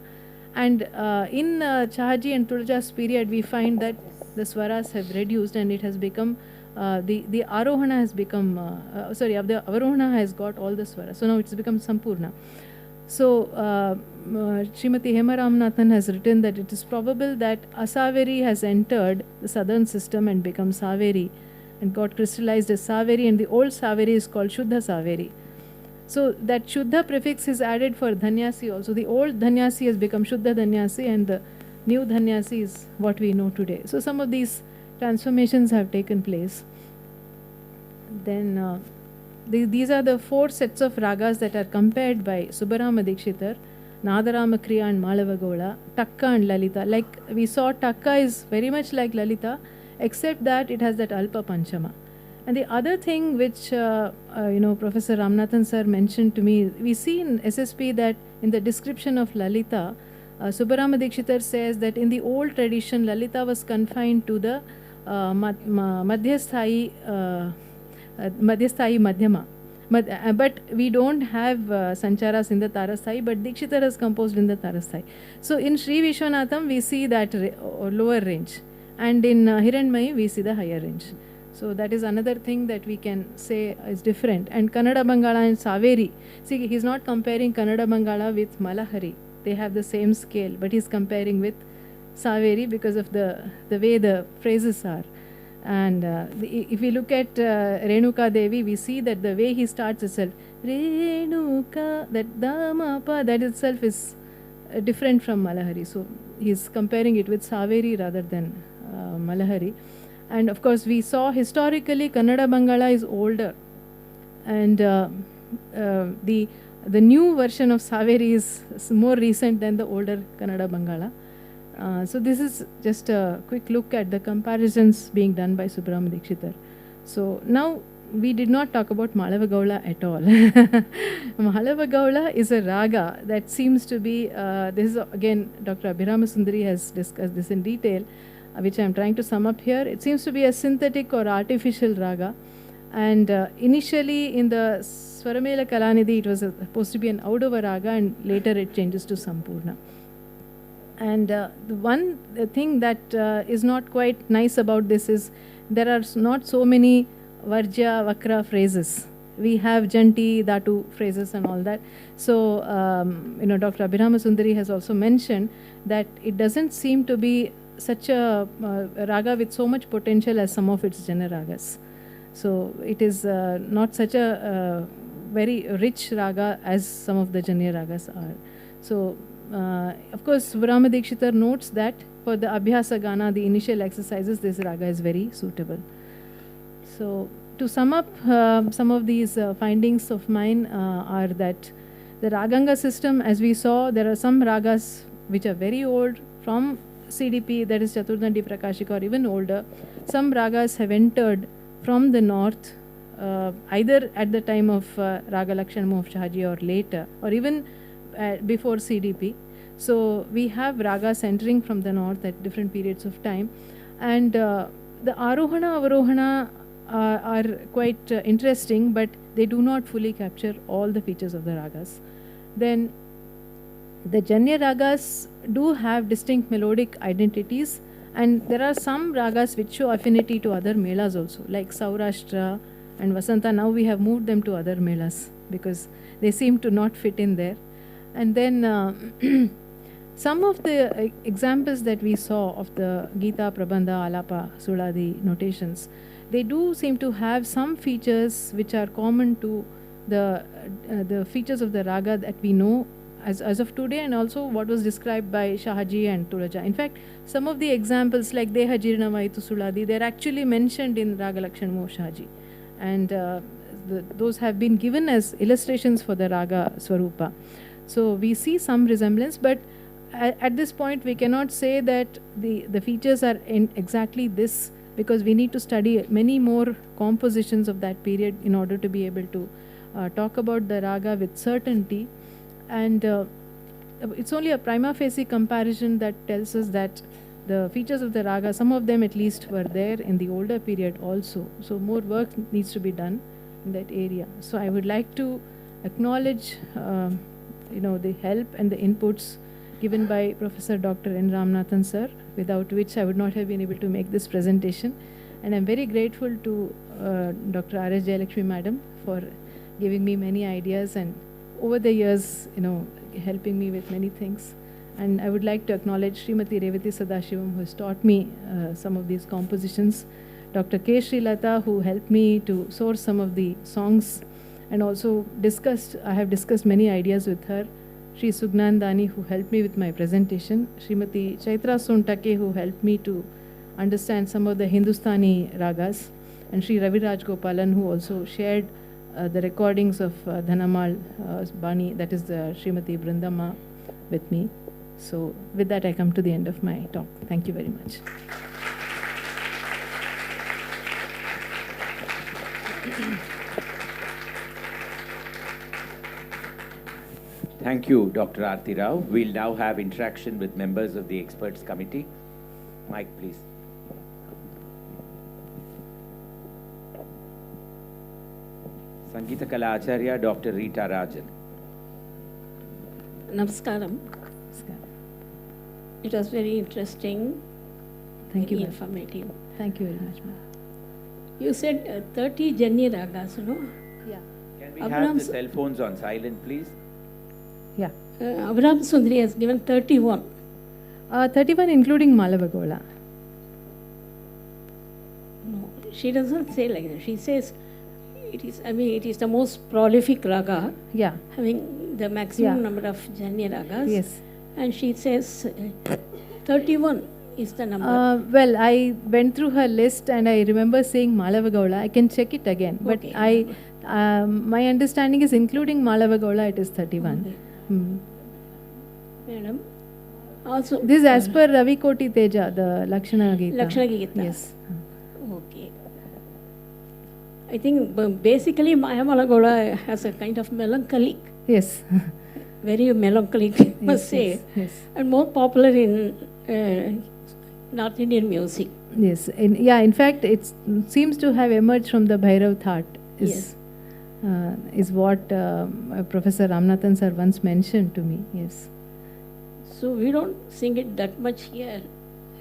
And in Chahaji and Tulja's period, we find that the swaras have reduced, and it has become, the Arohana has become, the Avarohana has got all the swaras. So now it's become Sampurna. So Srimati Hema Ramanathan has written that it is probable that Asaveri has entered the southern system and become Saveri and got crystallized as Saveri, and the old Saveri is called Shuddha Saveri. So that Shuddha prefix is added for Dhanyasi also. The old Dhanyasi has become Shuddha Dhanyasi, and the new Dhanyasi is what we know today. So some of these transformations have taken place. Then these are the 4 sets of ragas that are compared by Subbarama Dikshitar, Nadarama Kriya and Malavagaula, Taka and Lalita. Like we saw, Taka is very much like Lalita, except that it has that Alpa Panchama. And the other thing which Professor Ramanathan sir mentioned to me, we see in SSP that in the description of Lalita, Subbarama Dikshitar says that in the old tradition, Lalita was confined to the Madhyasthai Madhyama. But we don't have Sancharas in the Tarasthai, but Dikshitar has composed in the Tarasthai. So in Sri Vishwanatham, we see that lower range, and in Hiranmayi, we see the higher range. So that is another thing that we can say is different. And Kannada Bangala and Saveri, see, he's not comparing Kannada Bangala with Malahari. They have the same scale, but he's comparing with Saveri because of the way the phrases are. And if we look at Renuka Devi, we see that the way he starts itself, Renuka, that Damapa, that itself is different from Malahari. So he's comparing it with Saveri rather than Malahari. And of course, we saw historically Kannada Bangala is older, and the new version of Saveri is more recent than the older Kannada Bangala. So this is just a quick look at the comparisons being done by Subbarama Dikshitar. So now we did not talk about Malavagaula at all. Malavagaula is a raga that seems to be, this is again Dr. Abhirama Sundari has discussed this in detail, which I am trying to sum up here. It seems to be a synthetic or artificial raga, and initially in the Swaramela Kalanidhi it was supposed to be an Audava raga, and later it changes to Sampurna. And the one thing that is not quite nice about this is there are not so many Varja, Vakra phrases. We have Janti, Dhatu phrases and all that. So, Dr. Abhirama Sundari has also mentioned that it doesn't seem to be such a raga with so much potential as some of its Jana ragas. So, it is not such a very rich raga as some of the Janya ragas are. So, of course, Subbarama Dikshitar notes that for the Abhyasa Gana, the initial exercises, this raga is very suitable. So, to sum up, some of these findings of mine are that the raganga system, as we saw, there are some ragas which are very old from CDP, that is Chaturdandi Prakashika, or even older. Some ragas have entered from the north, either at the time of Raga Lakshanam of Shahaji or later, or even before CDP. So we have ragas entering from the north at different periods of time. And the Arohana, Avarohana are quite interesting, but they do not fully capture all the features of the ragas. Then the Janya ragas do have distinct melodic identities, and there are some ragas which show affinity to other melas also, like Saurashtra and Vasanta. Now we have moved them to other melas because they seem to not fit in there. And then some of the examples that we saw of the Gita, Prabandha, Alapa, Suladi notations, they do seem to have some features which are common to the features of the raga that we know as of today, and also what was described by Shahaji and Tulaja. In fact, some of the examples like Deha Jirnavaitu Suladi, they are actually mentioned in Raga Lakshanam of Shahaji. And those have been given as illustrations for the Raga Swarupa. So we see some resemblance, but at this point we cannot say that the features are in exactly this, because we need to study many more compositions of that period in order to be able to talk about the raga with certainty. And it's only a prima facie comparison that tells us that the features of the raga, some of them at least, were there in the older period also. So more work needs to be done in that area. So I would like to acknowledge the help and the inputs given by Professor Dr. N. Ramanathan sir, without which I would not have been able to make this presentation. And I'm very grateful to Dr. R.S. Jayalakshmi madam for giving me many ideas, and over the years, helping me with many things. And I would like to acknowledge Srimati Revati Sadashivam, who has taught me some of these compositions, Dr. K. Srilata, who helped me to source some of the songs, and also I have discussed many ideas with her, Sri Sugnandani, who helped me with my presentation, Srimati Chaitra Sontake, who helped me to understand some of the Hindustani ragas, and Sri Ravi Raj Gopalan, who also shared the recordings of Dhanamal Bani, that is the Srimati Brindama, with me. So with that I come to the end of my talk. Thank you very much. Thank you, Dr. Arathi Rao. We'll now have interaction with members of the experts committee. Mike, please. Sangeeta Kala Acharya, Dr. Rita Rajan. Namaskaram. It was very interesting. Thank you. Informative. Thank you very much, ma'am. You said 30 Janya ragas, no? Yeah. Can we have the cell phones on silent, please? Yeah. Abraham Sundari has given 31. 31 including Malavagaula. No, she doesn't say like that. She says it is the most prolific raga, Yeah. having the maximum number of Janya ragas. Yes. And she says 31 is the number. Well, I went through her list and I remember saying Malavagaula. I can check it again. But Okay. my understanding is including Malavagaula, it is 31. Okay. Hmm. Madam, also This is as per Ravi Koti Teja, the Lakshana Gita. Lakshana Gita. Yes. Okay. I think basically Malavagaula has a kind of melancholic, Yes. very melancholic, I must say, Yes. and more popular in North Indian music. Yes. In fact, it seems to have emerged from the Bhairav Thaat. Is what Professor Ramanathan sir once mentioned to me. Yes. So we don't sing it that much here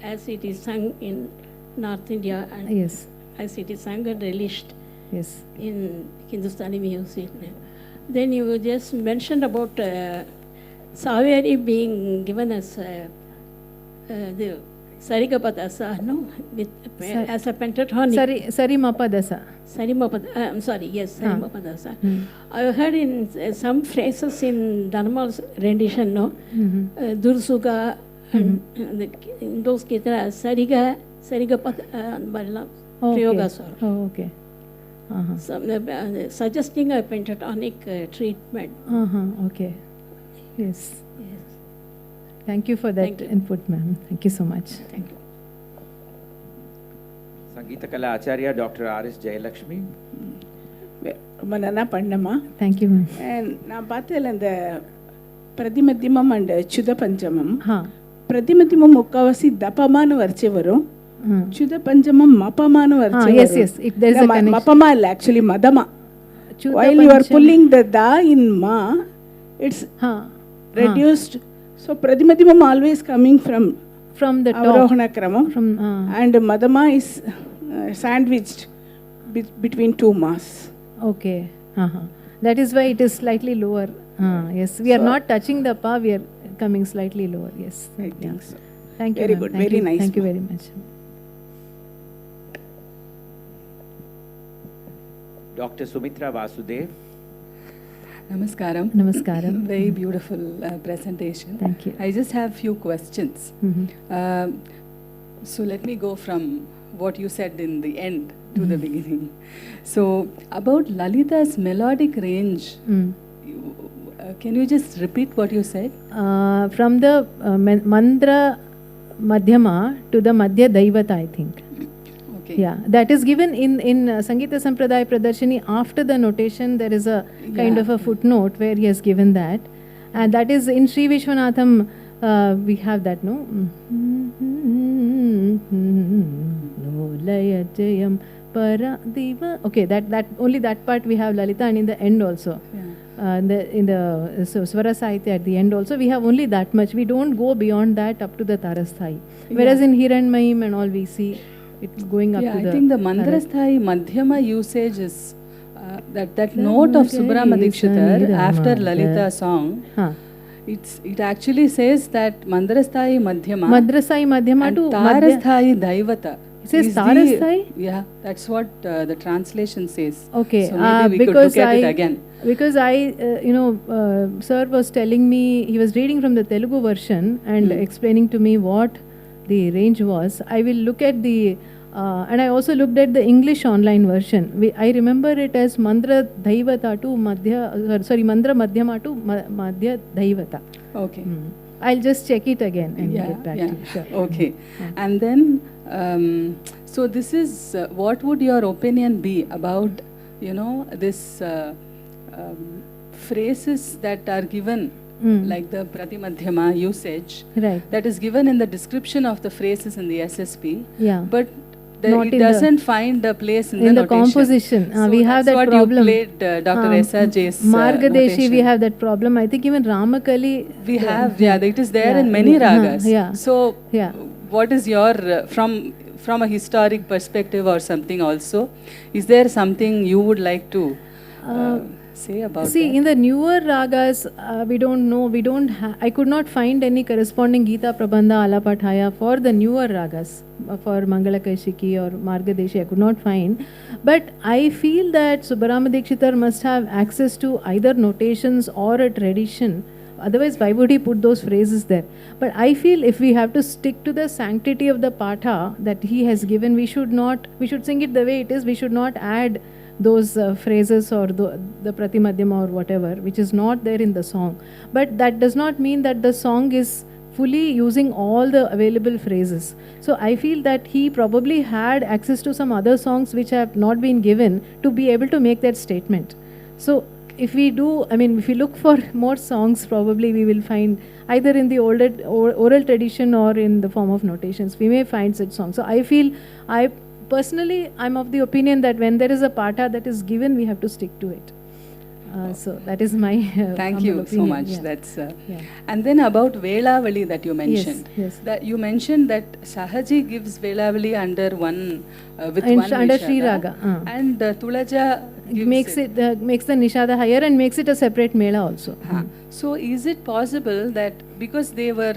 as it is sung in North India and Yes. as it is sung and relished Yes. in Hindustani music. Then you just mentioned about Saveri being given as the Sarigapadasa, no? As a pentatonic. Sarimapadasa. I'm sorry, yes, Sarimapadasa. I heard in some phrases in Dharmal's rendition, no? Dursuga, and in those kitara, Sarigapad, Prayogaswara. Oh, okay. Suggesting a pentatonic treatment. Okay. Yes. Thank you for that Thank you. input, ma'am. Thank you so much. Thank you. Sangeeta Kala Acharya, Dr. R.S. Jayalakshmi. ரொம்ப நல்லா பண்ணம்மா. Thank you, ma'am. நான் பார்த்ததில் அந்த பிரதிமத்தியமம் and சுத பஞ்சமம். Ha. பிரதிமத்தியமம் முக்காவாசி தப்பமானு வரிச்சை வரும், சுத பஞ்சமம் மப்பமானு வரிச்சை Yes, வரும். yes. There is a connection. மப்பமா இல்லை, actually மதமா. Chuda While you are Pancham- pulling the da in ma, it's Ha. reduced. So பிரதிமத்தியமம் always coming from From the top. அவரோகண கிரமம். From And madama is sandwiched between two mas. okay. That is why it is slightly lower. Yes, we are not touching the pa. We are coming slightly lower. Yes. I think so. Thank you. Very ma'am. good, Thank very you. nice, Thank you ma'am. very much. Dr. Sumitra Vasudev. Namaskaram. Namaskaram. Very beautiful presentation. Thank you. I just have few questions. So let me go from what you said in the end to the beginning. So about Lalita's melodic range, can you just repeat what you said? From the mandra madhyama to the madhya daivata, I think. Okay. Yeah, that is given in Sangeeta Sampradaya Pradarshini. After the notation, there is a kind of a footnote where he has given that, and that is in Sri Vishwanatham. We have that, no? Laya Jayam Paradiva. Okay, that only that part we have Lalita, and in the end also. In the Swara Sahitya at the end also, we have only that much. We don't go beyond that up to the Tarasthai. Whereas in Hiranmayim and all, we see it going up to the... I think the Mandrasthai Madhyama usage is that note of Subrahma Dikshitar after Lalita song. It actually says that Mandrasthai Madhyama Madhyama and to Tarasthai Daivata. It says Tarasthai? Yeah, that's what the translation says. Okay, so maybe we could look at it again. Because sir was telling me, he was reading from the Telugu version and explaining to me what the range was. I will look at the, and I also looked at the English online version. I remember it as Mandra Daivata to Mandra Madhyama to Madhya Daivata. Okay. I'll just check it again and get back to you. Sure. Okay. And then, so this is, what would your opinion be about, this phrases that are given, like the Pratimadhyama usage, Right. that is given in the description of the phrases in the SSP, Yeah. but Not it in doesn't find a place in the notation. composition. So We have that's that what problem. you played Dr. S.R.J.'s Margadeshi, we notation. have that problem. I think even Ramakali. We have, it is there Yeah, in many yeah, ragas. yeah. So, Yeah. what is your, from a historic perspective or something also, is there something you would like to say about See, that? in the newer ragas, we don't know, I could not find any corresponding Gita Prabandha Alapathaya for the newer ragas, for Mangala Kaishiki or Margadeshi, I could not find. But I feel that Subrahma Dikshitar must have access to either notations or a tradition. Otherwise, why would he put those phrases there? But I feel if we have to stick to the sanctity of the patha that he has given, we should sing it the way it is. We should not add those phrases or the Pratimadhyama or whatever, which is not there in the song. But that does not mean that the song is fully using all the available phrases. So I feel that he probably had access to some other songs which have not been given to be able to make that statement. So if we look for more songs, probably we will find either in the older oral tradition or in the form of notations, we may find such songs. So I feel, personally, I'm of the opinion that when there is a patha that is given, we have to stick to it. So that is my Thank humble you so opinion. much. Yeah. That's Yeah. And then about Velavali that you mentioned. Yes. That you mentioned that Sahaji gives Velavali under one with And one under Nishada, Sri Raga, and Tulaja gives makes the nishada higher and makes it a separate mela also. So is it possible that because they were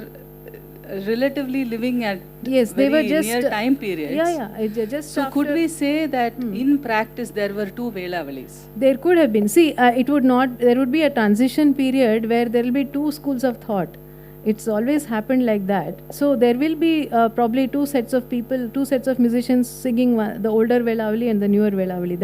relatively living at Yes, they very were just near time periods? Just So could after- we say that in practice there were two Velavalis? There could have been. See, there would be a transition period where there will be two schools of thought. It's always happened like that. So there will be probably two sets of people, two sets of musicians singing the older Velavali and the newer Velavali.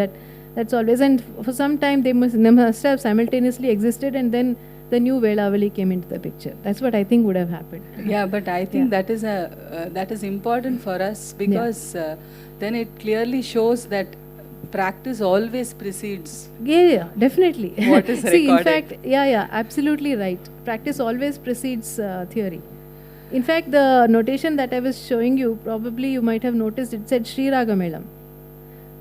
That's always. And for some time they must have simultaneously existed, and then the new Velavali came into the picture. That's what I think would have happened. Yeah, but I think that is important for us, because then it clearly shows that practice always precedes. Yeah, definitely. What is See, in recorded. fact, absolutely right. Practice always precedes theory. In fact, the notation that I was showing you, probably you might have noticed, it said Sri Raga Melam.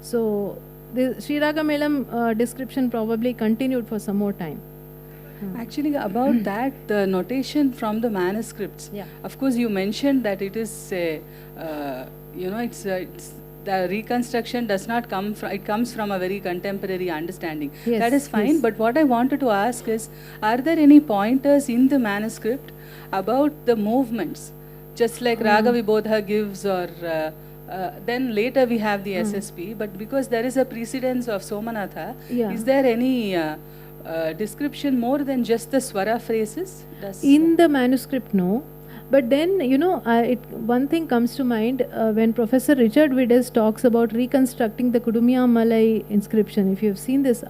So the Sri Raga Melam description probably continued for some more time. Actually, about that, the notation from the manuscripts. Yeah. Of course, you mentioned that it is, it's the reconstruction does not come from, it comes from a very contemporary understanding. Yes, That is fine, yes. but what I wanted to ask is, are there any pointers in the manuscript about the movements? Just like Raga Vibodha gives, or then later we have the SSP, but because there is a precedence of Somanatha, Yeah. is there any description more than just the swara phrases? In the manuscript, no. But then, one thing comes to mind when Professor Richard Wides talks about reconstructing the Kudumiya Malai inscription. If you have seen his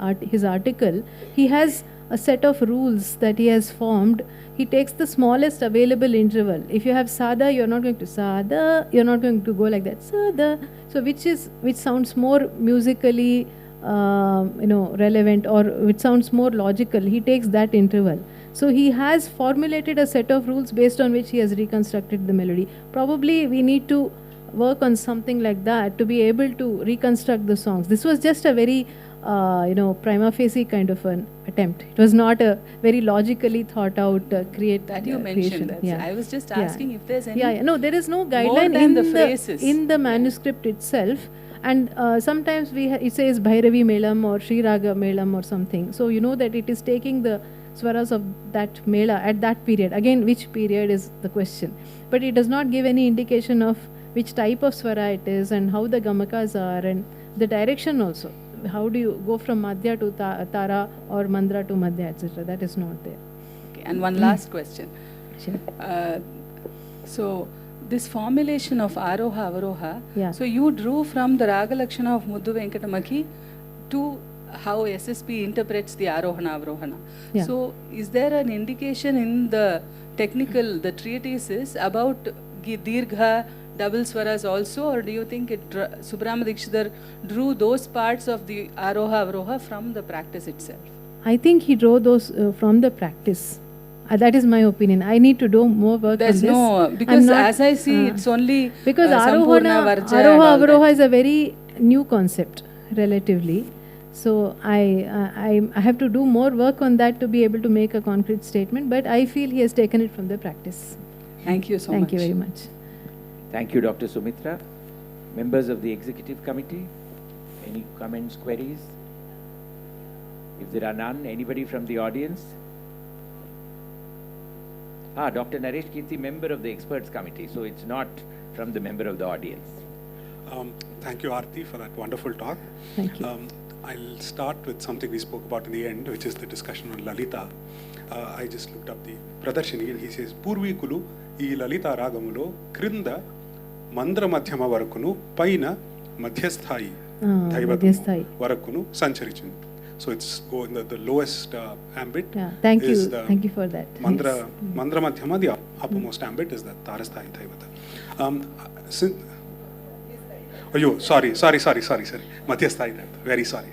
article, he has a set of rules that he has formed. He takes the smallest available interval. If you have sada, you're not going to sada, you're not going to go like that, sada. So which sounds more musically relevant, or which sounds more logical. He takes that interval. So he has formulated a set of rules based on which he has reconstructed the melody. Probably we need to work on something like that to be able to reconstruct the songs. This was just a very prima facie kind of an attempt. It was not a very logically thought out that you mentioned. creation. I was just asking if there's any. No, there is no more guideline than the phrases. in the manuscript itself. And sometimes it says Bhairavi Melam or Sri Raga Melam or something. So you know that it is taking the swaras of that mela at that period. Again, which period is the question. But it does not give any indication of which type of swara it is and how the gamakas are and the direction also. How do you go from Madhya to Tara or Mandra to Madhya, etc. That is not there. Okay, and one last question. Sure. So this formulation of Aroha, Avaroha, Yeah. so you drew from the Raga Lakshana of Muddu Venkatamaki to how SSP interprets the Arohana, Avarohana. Yeah. So is there an indication in the technical, the treatises about Dirgha, double swaras also, or do you think Subrahma Dikshitar drew those parts of the Aroha, Avaroha from the practice itself? I think he drew those from the practice. That is my opinion. I need to do more work There's on this. no, because as I see, it's only because Sampurna, Aroha Varja and all that. Avaroha is a very new concept, relatively. So I have to do more work on that to be able to make a concrete statement. But I feel he has taken it from the practice. Thank you so much. Thank you very much. Thank you, Dr. Sumitra. Members of the Executive Committee, any comments, queries? If there are none, anybody from the audience? Dr. Naresh Kirti, member of the Experts Committee, so it's not from the member of the audience. Thank you, Aarti, for that wonderful talk. Thank you. I'll start with something we spoke about in the end, which is the discussion on Lalita. I just looked up the Pradarshini, and he says, Purvikulu, ee Lalita Ragamulo, Krinda, Mandra Madhyama Varakunu, Paina, Madhyasthai, Madhyasthai. Varakunu, Sancharichun. So it's in the lowest ambit. Yeah, thank you. Is the Thank you for that. Mandra Madhyama, the uppermost ambit is the Tarasthai Dhaivata. Sorry. Madhyasthai Dhaivata. Very sorry.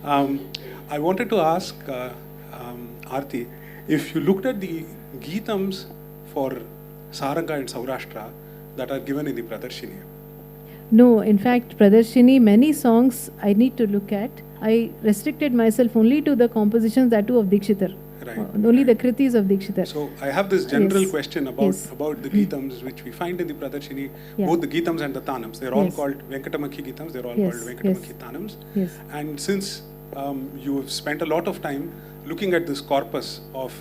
I wanted to ask Aarti, if you looked at the Geetams for Saranga and Saurashtra that are given in the Pradarshini. No, in fact, Pradarshini, many songs I need to look at. I restricted myself only to the compositions that too of Dikshitar. Right. Only the kritis of Dikshitar. So I have this general Yes. question about Yes. the Geetams which we find in the Pradarshini, Yeah. both the Geetams and the Tanams. They're all Yes. called Venkatamaki Geetams, they're all Yes, called Venkatamaki yes. Tanams. Yes. And since you have spent a lot of time looking at this corpus of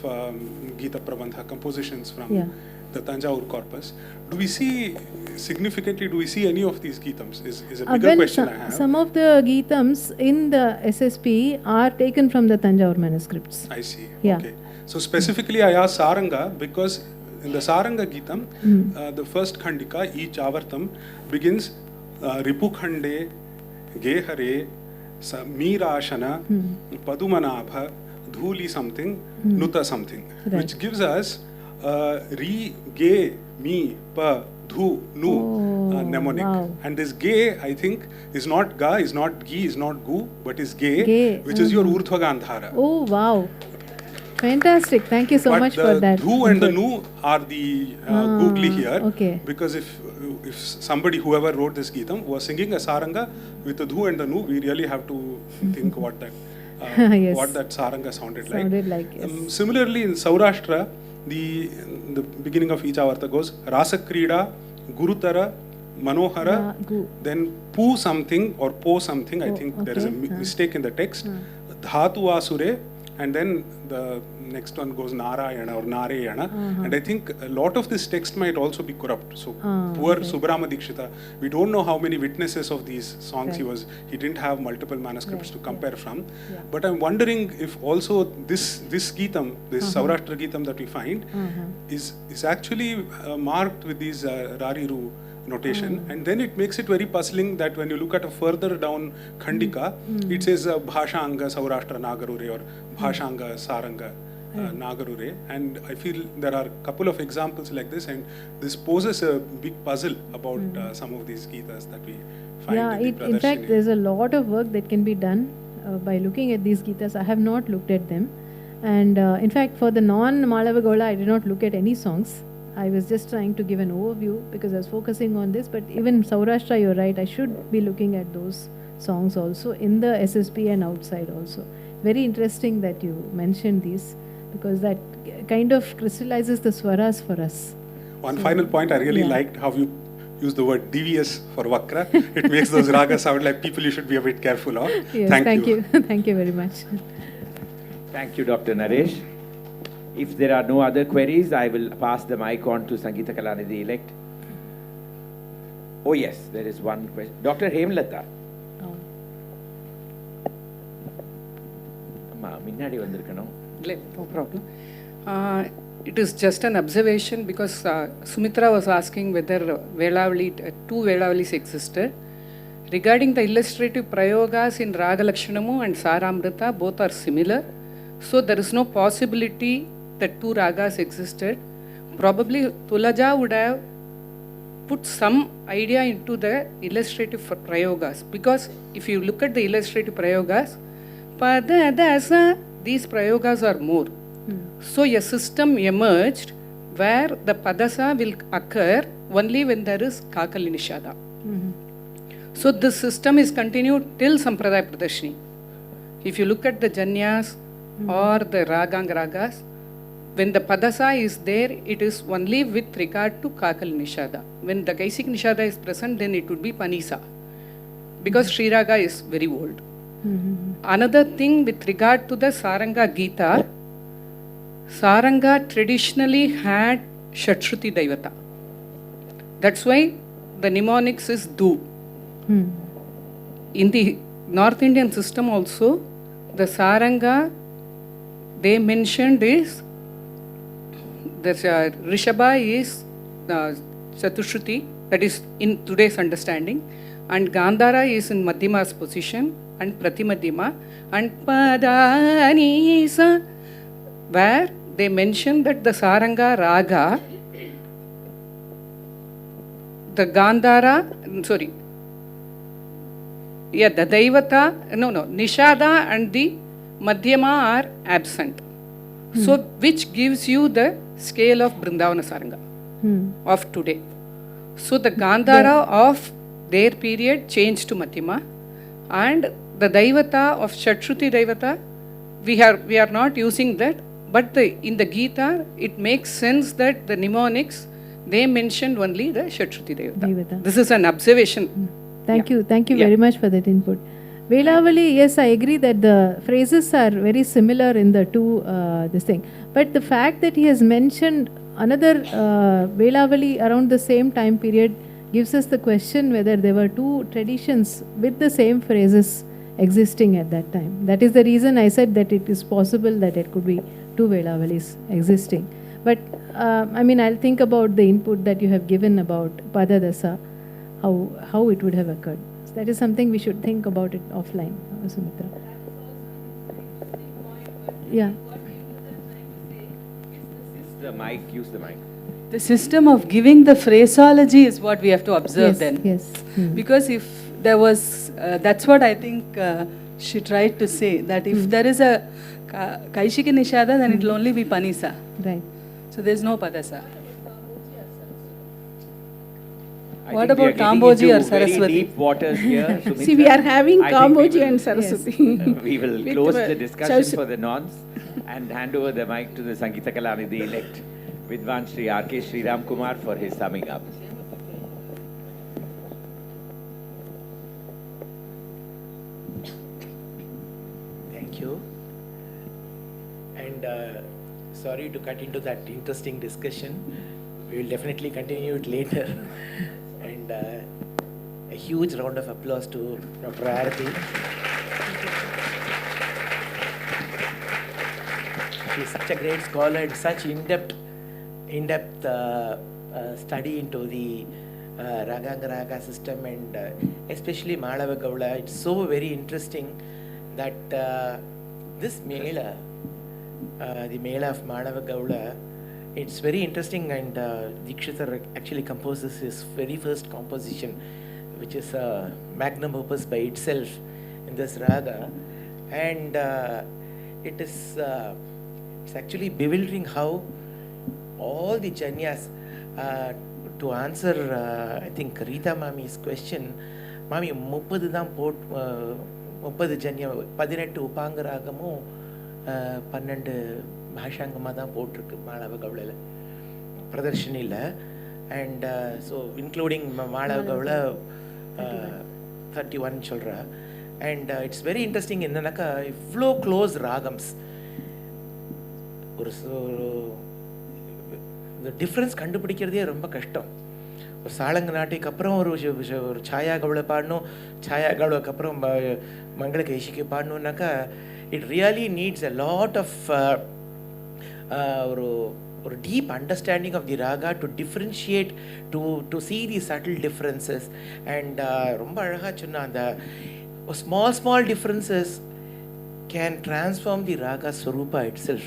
Geeta Prabandha compositions from Yeah. the Tanjavur corpus, do we see any of these Geetams? Is a bigger question I have. Some of the Geetams in the SSP are taken from the Tanjavur manuscripts. I see. Yeah. Okay. So specifically I asked Saranga because in the Saranga Geetam, the first Khandika, each Avartam, begins Ripu Khande, Gehare, Meerashana, Padumanabha, dhuli something, nuta something, which gives us re, ge, mi, pa, dhu, nu mnemonic. Wow. And this ge, I think, is not ga, is not gi, is not gu, but is ge, which is your urdhva gandhara. Oh, wow. Fantastic. Thank you so much for that. But the dhu and the nu are the googly here. Okay. Because if somebody, whoever wrote this Geetam, was singing a saranga with the dhu and the nu, we really have to think what that Yes. what that saranga sounded like. Yes. Similarly, in Saurashtra, the beginning of each avarta goes Rasa Krida, Gurutara, Manohara, then Pu something or Po something. I think there is a mistake in the text. Dhatu Asure, and then the next one goes Narayana or Narayana. And I think a lot of this text might also be corrupt. So poor Subrahma Dikshitar, we don't know how many witnesses of these songs he didn't have multiple manuscripts to compare from. But I'm wondering if also this Geetam, this Saurashtra Geetam that we find is actually marked with these Rariru notation, and then it makes it very puzzling that when you look at a further down Khandika, it says Bhashanga Saurashtra Nagarure or Bhashanga Saranga Nagarure, and I feel there are a couple of examples like this, and this poses a big puzzle about some of these Geetas that we find in the in fact, Pradarshini. there's a lot of work that can be done by looking at these Geetas. I have not looked at them, and in fact, for the non-Malavagaula, I did not look at any songs. I was just trying to give an overview because I was focusing on this, but even Saurashtra, you're right, I should be looking at those songs also in the SSP and outside also. Very interesting that you mentioned these, because that kind of crystallizes the swaras for us. One final point, I really liked how you use the word devious for Vakra. It makes those ragas sound like people you should be a bit careful of. Yes, thank you. Thank you very much. Thank you, Dr. Naresh. If there are no other queries, I will pass the mic on to Sangeeta Kalanidhi elect. Oh yes, there is one question. Dr. Hemlata. No problem. It is just an observation because Sumitra was asking whether two Velavalis existed. Regarding the illustrative prayogas in Raga Lakshanamu and Saramrita, both are similar. So there is no possibility that two ragas existed. Probably Tulaja would have put some idea into the illustrative prayogas, because if you look at the illustrative prayogas, Pada Dasa, these prayogas are more. So a system emerged where the Padasa will occur only when there is Kakali Nishada. So this system is continued till Sampradaya Pradarshini. If you look at the janya-s or the raganga ragas, when the padasa is there, it is only with regard to Kakal Nishada. When the Gaisik Nishada is present, then it would be Panisa, because Sri Raga is very old. Another thing with regard to the Saranga Gita, Saranga traditionally had Shatshruti Daivata. That's why the mnemonics is Du. In the North Indian system also, the Saranga they mentioned is the Rishabha is Chatushruti, that is in today's understanding, and Gandhara is in Madhyama's position, and Pratimadhyama, and Padanisa, where they mention that the Saranga Raga, the Gandhara, sorry, yeah, the Daivata, Nishada and the Madhyama are absent. So, which gives you the scale of Brindavana Saranga of today. So, the Gandhara of their period changed to Madhyama, and the Daivata of Shatshruti Daivata, we are not using that, but in the Gita, it makes sense that the mnemonics, they mentioned only the Shatshruti Daivata. This is an observation. Thank you very much for that input. Velavali, yes, I agree that the phrases are very similar in the two, this thing. But the fact that he has mentioned another Velavali around the same time period gives us the question whether there were two traditions with the same phrases existing at that time. That is the reason I said that it is possible that it could be two Velavalis existing. But I mean, I'll think about the input that you have given about Padadasa, how it would have occurred. So that is something we should think about it offline, Sumitra. Yeah. The mic, use the mic. The system of giving the phraseology is what we have to observe Yes, then. yes. Because if there was, that's what I think she tried to say, that if there is a Kaishiki Nishada, then it will only be Panisa. Right. So there is no Padasa. I What think we are about getting Kamboji into or Saraswati? Very deep waters here. Sumitra. See, we are having I think we Kamboji will- and Saraswati. We will With close our the discussion choice. for the nons and hand over the mic to the Sangeeta Kalanidhi elect Vidwan Shri R.K. Sri Ram Kumar for his summing up. Thank you. And sorry to cut into that interesting discussion. We will definitely continue it later. And a huge round of applause to Dr. Arathi. She is such a great scholar and such in-depth study into the raganga raga system, and especially Malavagaula. It's so very interesting that this mela, the mela of Malavagaula, it's very interesting, and Dikshitar actually composes his very first composition, which is a magnum opus by itself in this raga, and it's actually bewildering how all the janyas, to answer I think Rita Mami's question, Mami 30 தான் boat 30 ஜன்யா 18 உபாங்க ராகமும் 12 பாஷாங்கமாக தான் போட்டிருக்கு மாளவகவுளையில் பிரதர்ஷனியில், and so including Malavagaula 31 சொல்கிறா, and it's very interesting என்னன்னாக்கா இவ்வளோ close ராகம்ஸ் ஒரு இந்த difference கண்டுபிடிக்கிறதே ரொம்ப கஷ்டம். ஒரு சாளங்க நாட்டுக்கு அப்புறம் ஒரு சாயாகவுளை பாடணும், சாயாகவுளுக்கு அப்புறம் மங்கள கைஷிக்கு பாடணுன்னாக்கா it really needs a lot of ஒரு deep understanding of the raga to differentiate, to see the subtle differences. And ரொம்ப அழகாக சொன்ன அந்த small differences can transform the raga sarupa itself.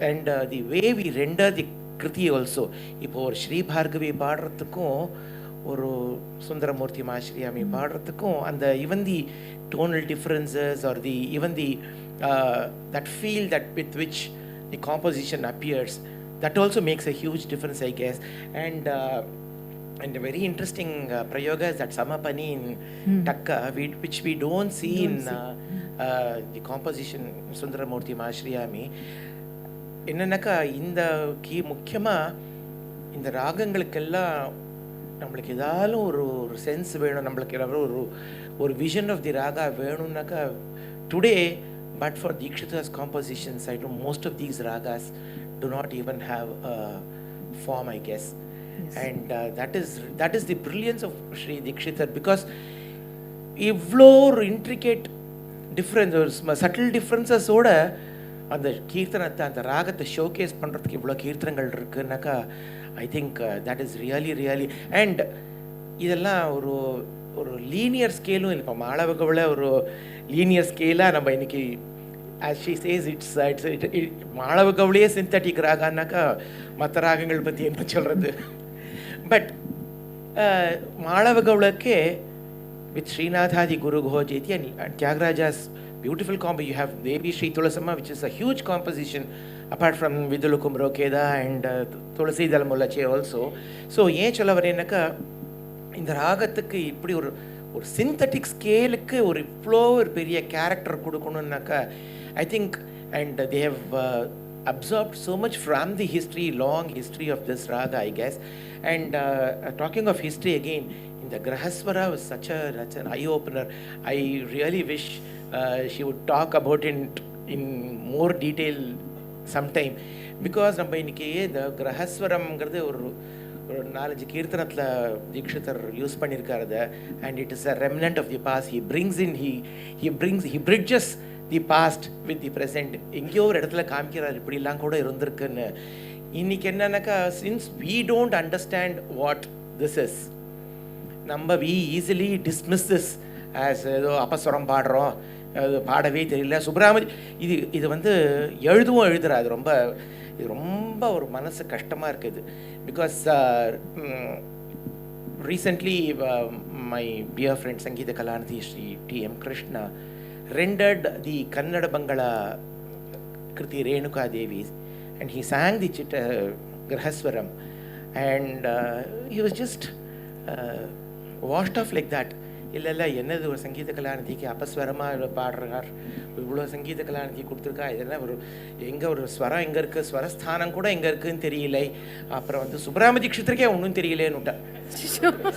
And the way we render the kriti also, இப்போ ஒரு ஸ்ரீ பார்கவி பாடுறதுக்கும் ஒரு சுந்தரமூர்த்தி மாஸ்ரீயாமி பாடுறதுக்கும் அந்த even the tonal differences or the even the that feel that with which the composition appears, that also makes a huge difference, I guess. And a very interesting prayoga is that samapani in taka, which we don't see in the composition Sundaramurthy Mashriyami. என்னன்னாக்கா இந்த முக்கியமாக இந்த ராகங்களுக்கெல்லாம் நம்மளுக்கு ஏதாலும் ஒரு sense வேணும், நம்மளுக்கு ஏதாவது ஒரு விஷன் ஆஃப் தி ராகா வேணும்னாக்கா today, but for Dikshitar's compositions, I know most of these ragas do not even have a form, I guess. Yes. And that is the brilliance of Sri Dikshitar, because இவ்வளோ ஒரு intricate difference, ஒரு subtle டிஃப்ரென்சஸோட அந்த கீர்த்தனத்தை அந்த ராகத்தை showcase பண்ணுறதுக்கு இவ்வளோ கீர்த்தனங்கள் இருக்குன்னாக்கா I think that is really and இதெல்லாம் ஒரு லீனியர் ஸ்கேலும் இல்லை. இப்போ மாளவகவுளை ஒரு லீனியர் ஸ்கேலாக நம்ம இன்னைக்கு as she says it's மாளவகவுளையே சிந்தட்டிக் ராகான்னாக்கா மற்ற ராகங்கள் பற்றி என்ன சொல்கிறது. பட் மாளவகவுளக்கே with Srinathadi Guru Ghojeti and Tyagaraja's beautiful combo, you have Devi Sri Tulasama, which is a huge composition apart from Vidulukum Rokeda and Tulasi Dalmulache also. So ஏன் சொல்ல வரேன்னாக்கா இந்த ராகத்துக்கு இப்படி ஒரு சிந்தட்டிக் ஸ்கேலுக்கு இவ்வளோ ஒரு பெரிய கேரக்டர் கொடுக்கணுன்னாக்கா I think, and they have absorbed so much from the long history of this raga, I guess. And talking of history again, the Grahaswara was such an eye-opener. I really wish she would talk about it in more detail sometime, because நம்ம இன்னைக்கு இந்த கிரகஸ்வரம்ங்கிறது ஒரு 4-5 கீர்த்தனத்தில் Dikshitar use பண்ணியிருக்காரு. and it is a remnant of the past. He bridges the past with the present. எங்கேயோ ஒரு இடத்துல காமிக்கிறார் இப்படிலாம் கூட இருந்திருக்குன்னு. இன்னைக்கு என்னன்னாக்கா, since we don't understand what this is, we easily dismiss this as ஏதோ அப்பஸ்வரம் பாடுறோம், அது பாடவே தெரியல. சுப்ரமணி இது வந்து எழுதுறா. அது ரொம்ப ஒரு மனசு கஷ்டமாக இருக்குது. Because recently my dear friend Sangeeta Kalanthi Sri T.M. Krishna rendered the Kannada Bangala Kriti Renuka Devi, and he sang the Grahaswara, and he was just washed off like that. இல்லை என்னது ஒரு சங்கீத கலாநிதிக்கு அப்பஸ்வரமாக பாடுறார், இவ்வளோ சங்கீத கலாநிதி கொடுத்துருக்கா, இதெல்லாம் எங்கே ஒரு ஸ்வரம் எங்கே இருக்குது, ஸ்வரஸ்தானம் கூட எங்கே இருக்குதுன்னு தெரியல. அப்புறம் வந்து சுப்ரமணிய தீக்ஷிதருக்கே ஒன்றும் தெரியலேன்னு விட்டா,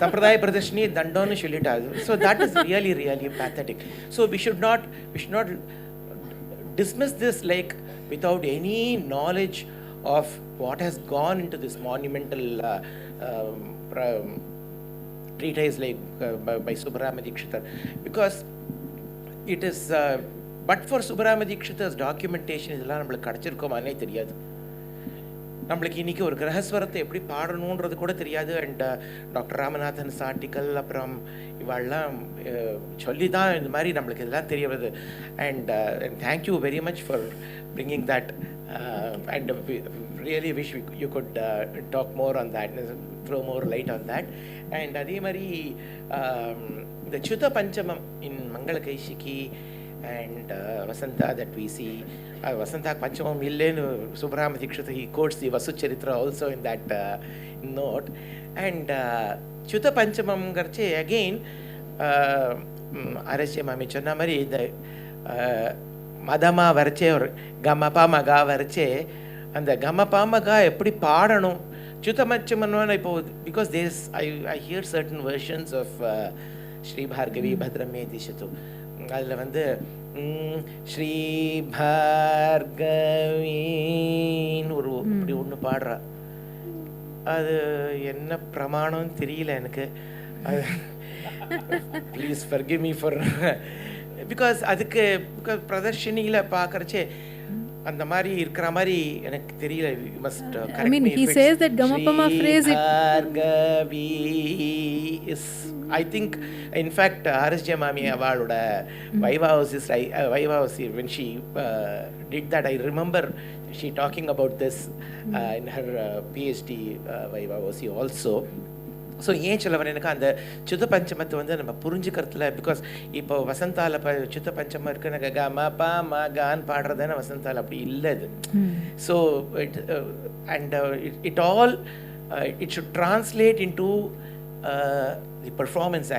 சம்பிரதாய பிரதர்ஷினி தண்டோன்னு சொல்லிட்டா. So that is really pathetic. So we should not dismiss this like without any knowledge of what has gone into this monumental treatise like by Subrahmanya Dikshitar, because it is but for Subrahmanya Dikshitar's documentation இதெல்லாம் நம்மளுக்கு கிடச்சிருக்கோமானே தெரியாது. நம்மளுக்கு இன்றைக்கி ஒரு கிரகஸ்வரத்தை எப்படி பாடணுன்றது கூட தெரியாது. And doctor ராமநாதன்ஸ் article அப்புறம் இவாள்லாம் சொல்லி தான் இந்த மாதிரி நம்மளுக்கு இதெல்லாம் தெரிய வருது. And thank you very much for bringing that, and really wish you could talk more on that, throw more light on that. And அதே மாதிரி the Chuta Panchamam in Mangala Kaishiki and Vasanta that we see, Vasanta Panchamam illenu Subrahmanya Dikshita, he quotes the Vasu Charitra also in that note. And Chuta Panchamam garche again RSJ Mami சொன்ன மாதிரி இந்த மதமா வரைச்சே ஒரு கமபா மகா வரைச்சே அந்த கமபாமகா எப்படி பாடணும் சுத்தமச்சமன்னு இப்போ because there's I hear certain versions of Sri Bhargavi Bhadrame திஷத்து. அதில் வந்து ஸ்ரீ பார்கவின்னு ஒரு இப்படி ஒன்று பாடுறா. அது என்ன பிரமாணம்னு தெரியல எனக்கு. Please forgive me for because அதுக்கு பிரதர்ஷனியில் பார்க்குறச்சே அந்த மாதிரி இருக்கிற மாதிரி எனக்கு தெரியல. You must correct me. He says that Gamapama phrase is, I think, in fact, RSJ Mami avaloda Vaivavosi, when she did that, I remember she talking about this in her PhD Vaivavosi also. So ஏன் சொல்ல வரேன், எனக்கு அந்த சுத்த பஞ்சமத்தை வந்து நம்ம புரிஞ்சுக்கிறதுல, because இப்போ வசந்தால சுத்த பஞ்சமம் இருக்குன்னு கம பா ம கான் பாடுறதுன்னு வசந்தால் அப்படி இல்லை அது. So it all it should translate into the performance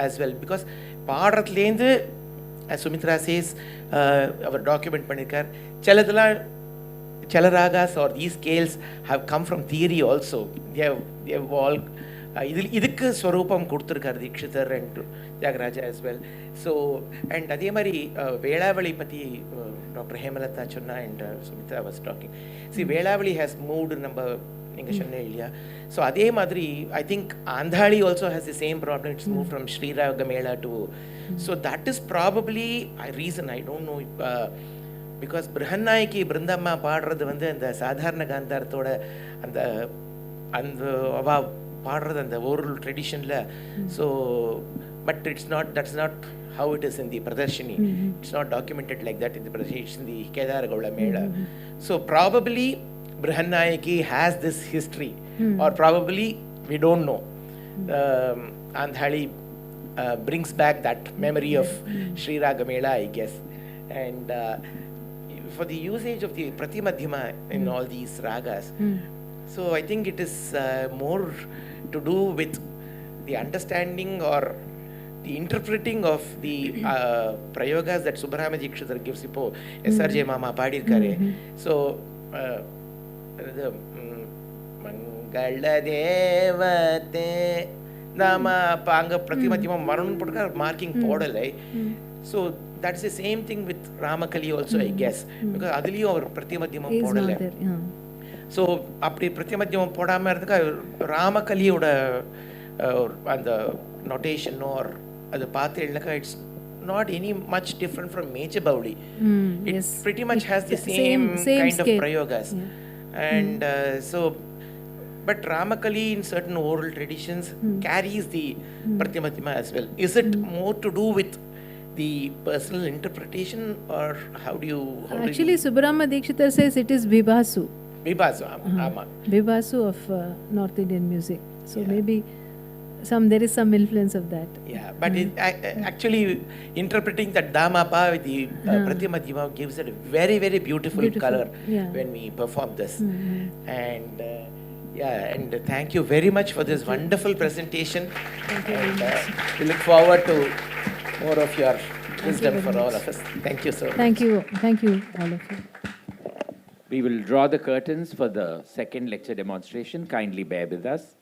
as well, because பாடுறதுலேருந்து சுமித்ரா சேஸ் அவர் டாக்குமெண்ட் பண்ணியிருக்கார். சில ragas are these scales how come from theory also. they have all இதுக்கு ஸ்வரூபம் கொடுத்துருக்காரு Dikshitar and Thyagaraja as well. So and அதே மாதிரி வேளாவளி பற்றி டாக்டர் ஹேமலதா சொன்னா and Sumithra was talking. See Velavali has moved, நம்ம நீங்கள் சொன்னேன் இல்லையா. ஸோ அதே மாதிரி I think ஆந்தாளி also has the same problem. It's move from Sriraga mela to, so that is probably reason. I don't know. Because பிருஹன்னாய்க்கு பிருந்தம்மா பாடுறது வந்து அந்த சாதாரண காந்தாரத்தோட அந்த அவா பாடுறது அந்த ஓரல் ட்ரெடிஷனில். So but that's not how it is in the Pradarshini. It's not documented like that in the Pradarshini. It's in the Chayagaula mela. So probably Brihannayaki has this history, or probably we don't know. Andhali brings back that memory of Sri Raga mela, I guess. And for the usage of the Pratimadhyama in all these ragas, so I think it is more to do with the understanding or the interpreting of the prayogas that Subrahmanya Dikshitar gives. Ipo SRJ Mama padirkare. So Mangala Devate Nama Panga Pratimadhyama Varun Putkar marking podalai. So that's the same thing with Ramakali also, I guess, because adiliyo அவர் பிரத்திமத்யமம் போடல. So அப்படி பிரத்திமத்யமம் போடாமல் இருந்துக்கா ராமகலியோட அந்த நொட்டேஷனோ அது பார்த்து இல்லைக்கா it's not any much different from Major Bauli. It pretty much has the same kind of prayogas. And so but Ramakali in certain oral traditions carries the Pratimadhyama as well. Is it more to do with the personal interpretation, or how do you... Actually, Subrahma Dikshitar says it is Vibhasu. Vibhasu, ama. Vibhasu of North Indian music. So maybe there is some influence of that. Yeah, but actually interpreting that Dhamapa with the Pratimadhyama gives it a very, very beautiful color when we perform this. And and thank you very much for this wonderful presentation. Thank you very much. We look forward to more of your wisdom for all of us. Thank you so much. Thank you, all of you. We will draw the curtains for the second lecture demonstration. Kindly bear with us.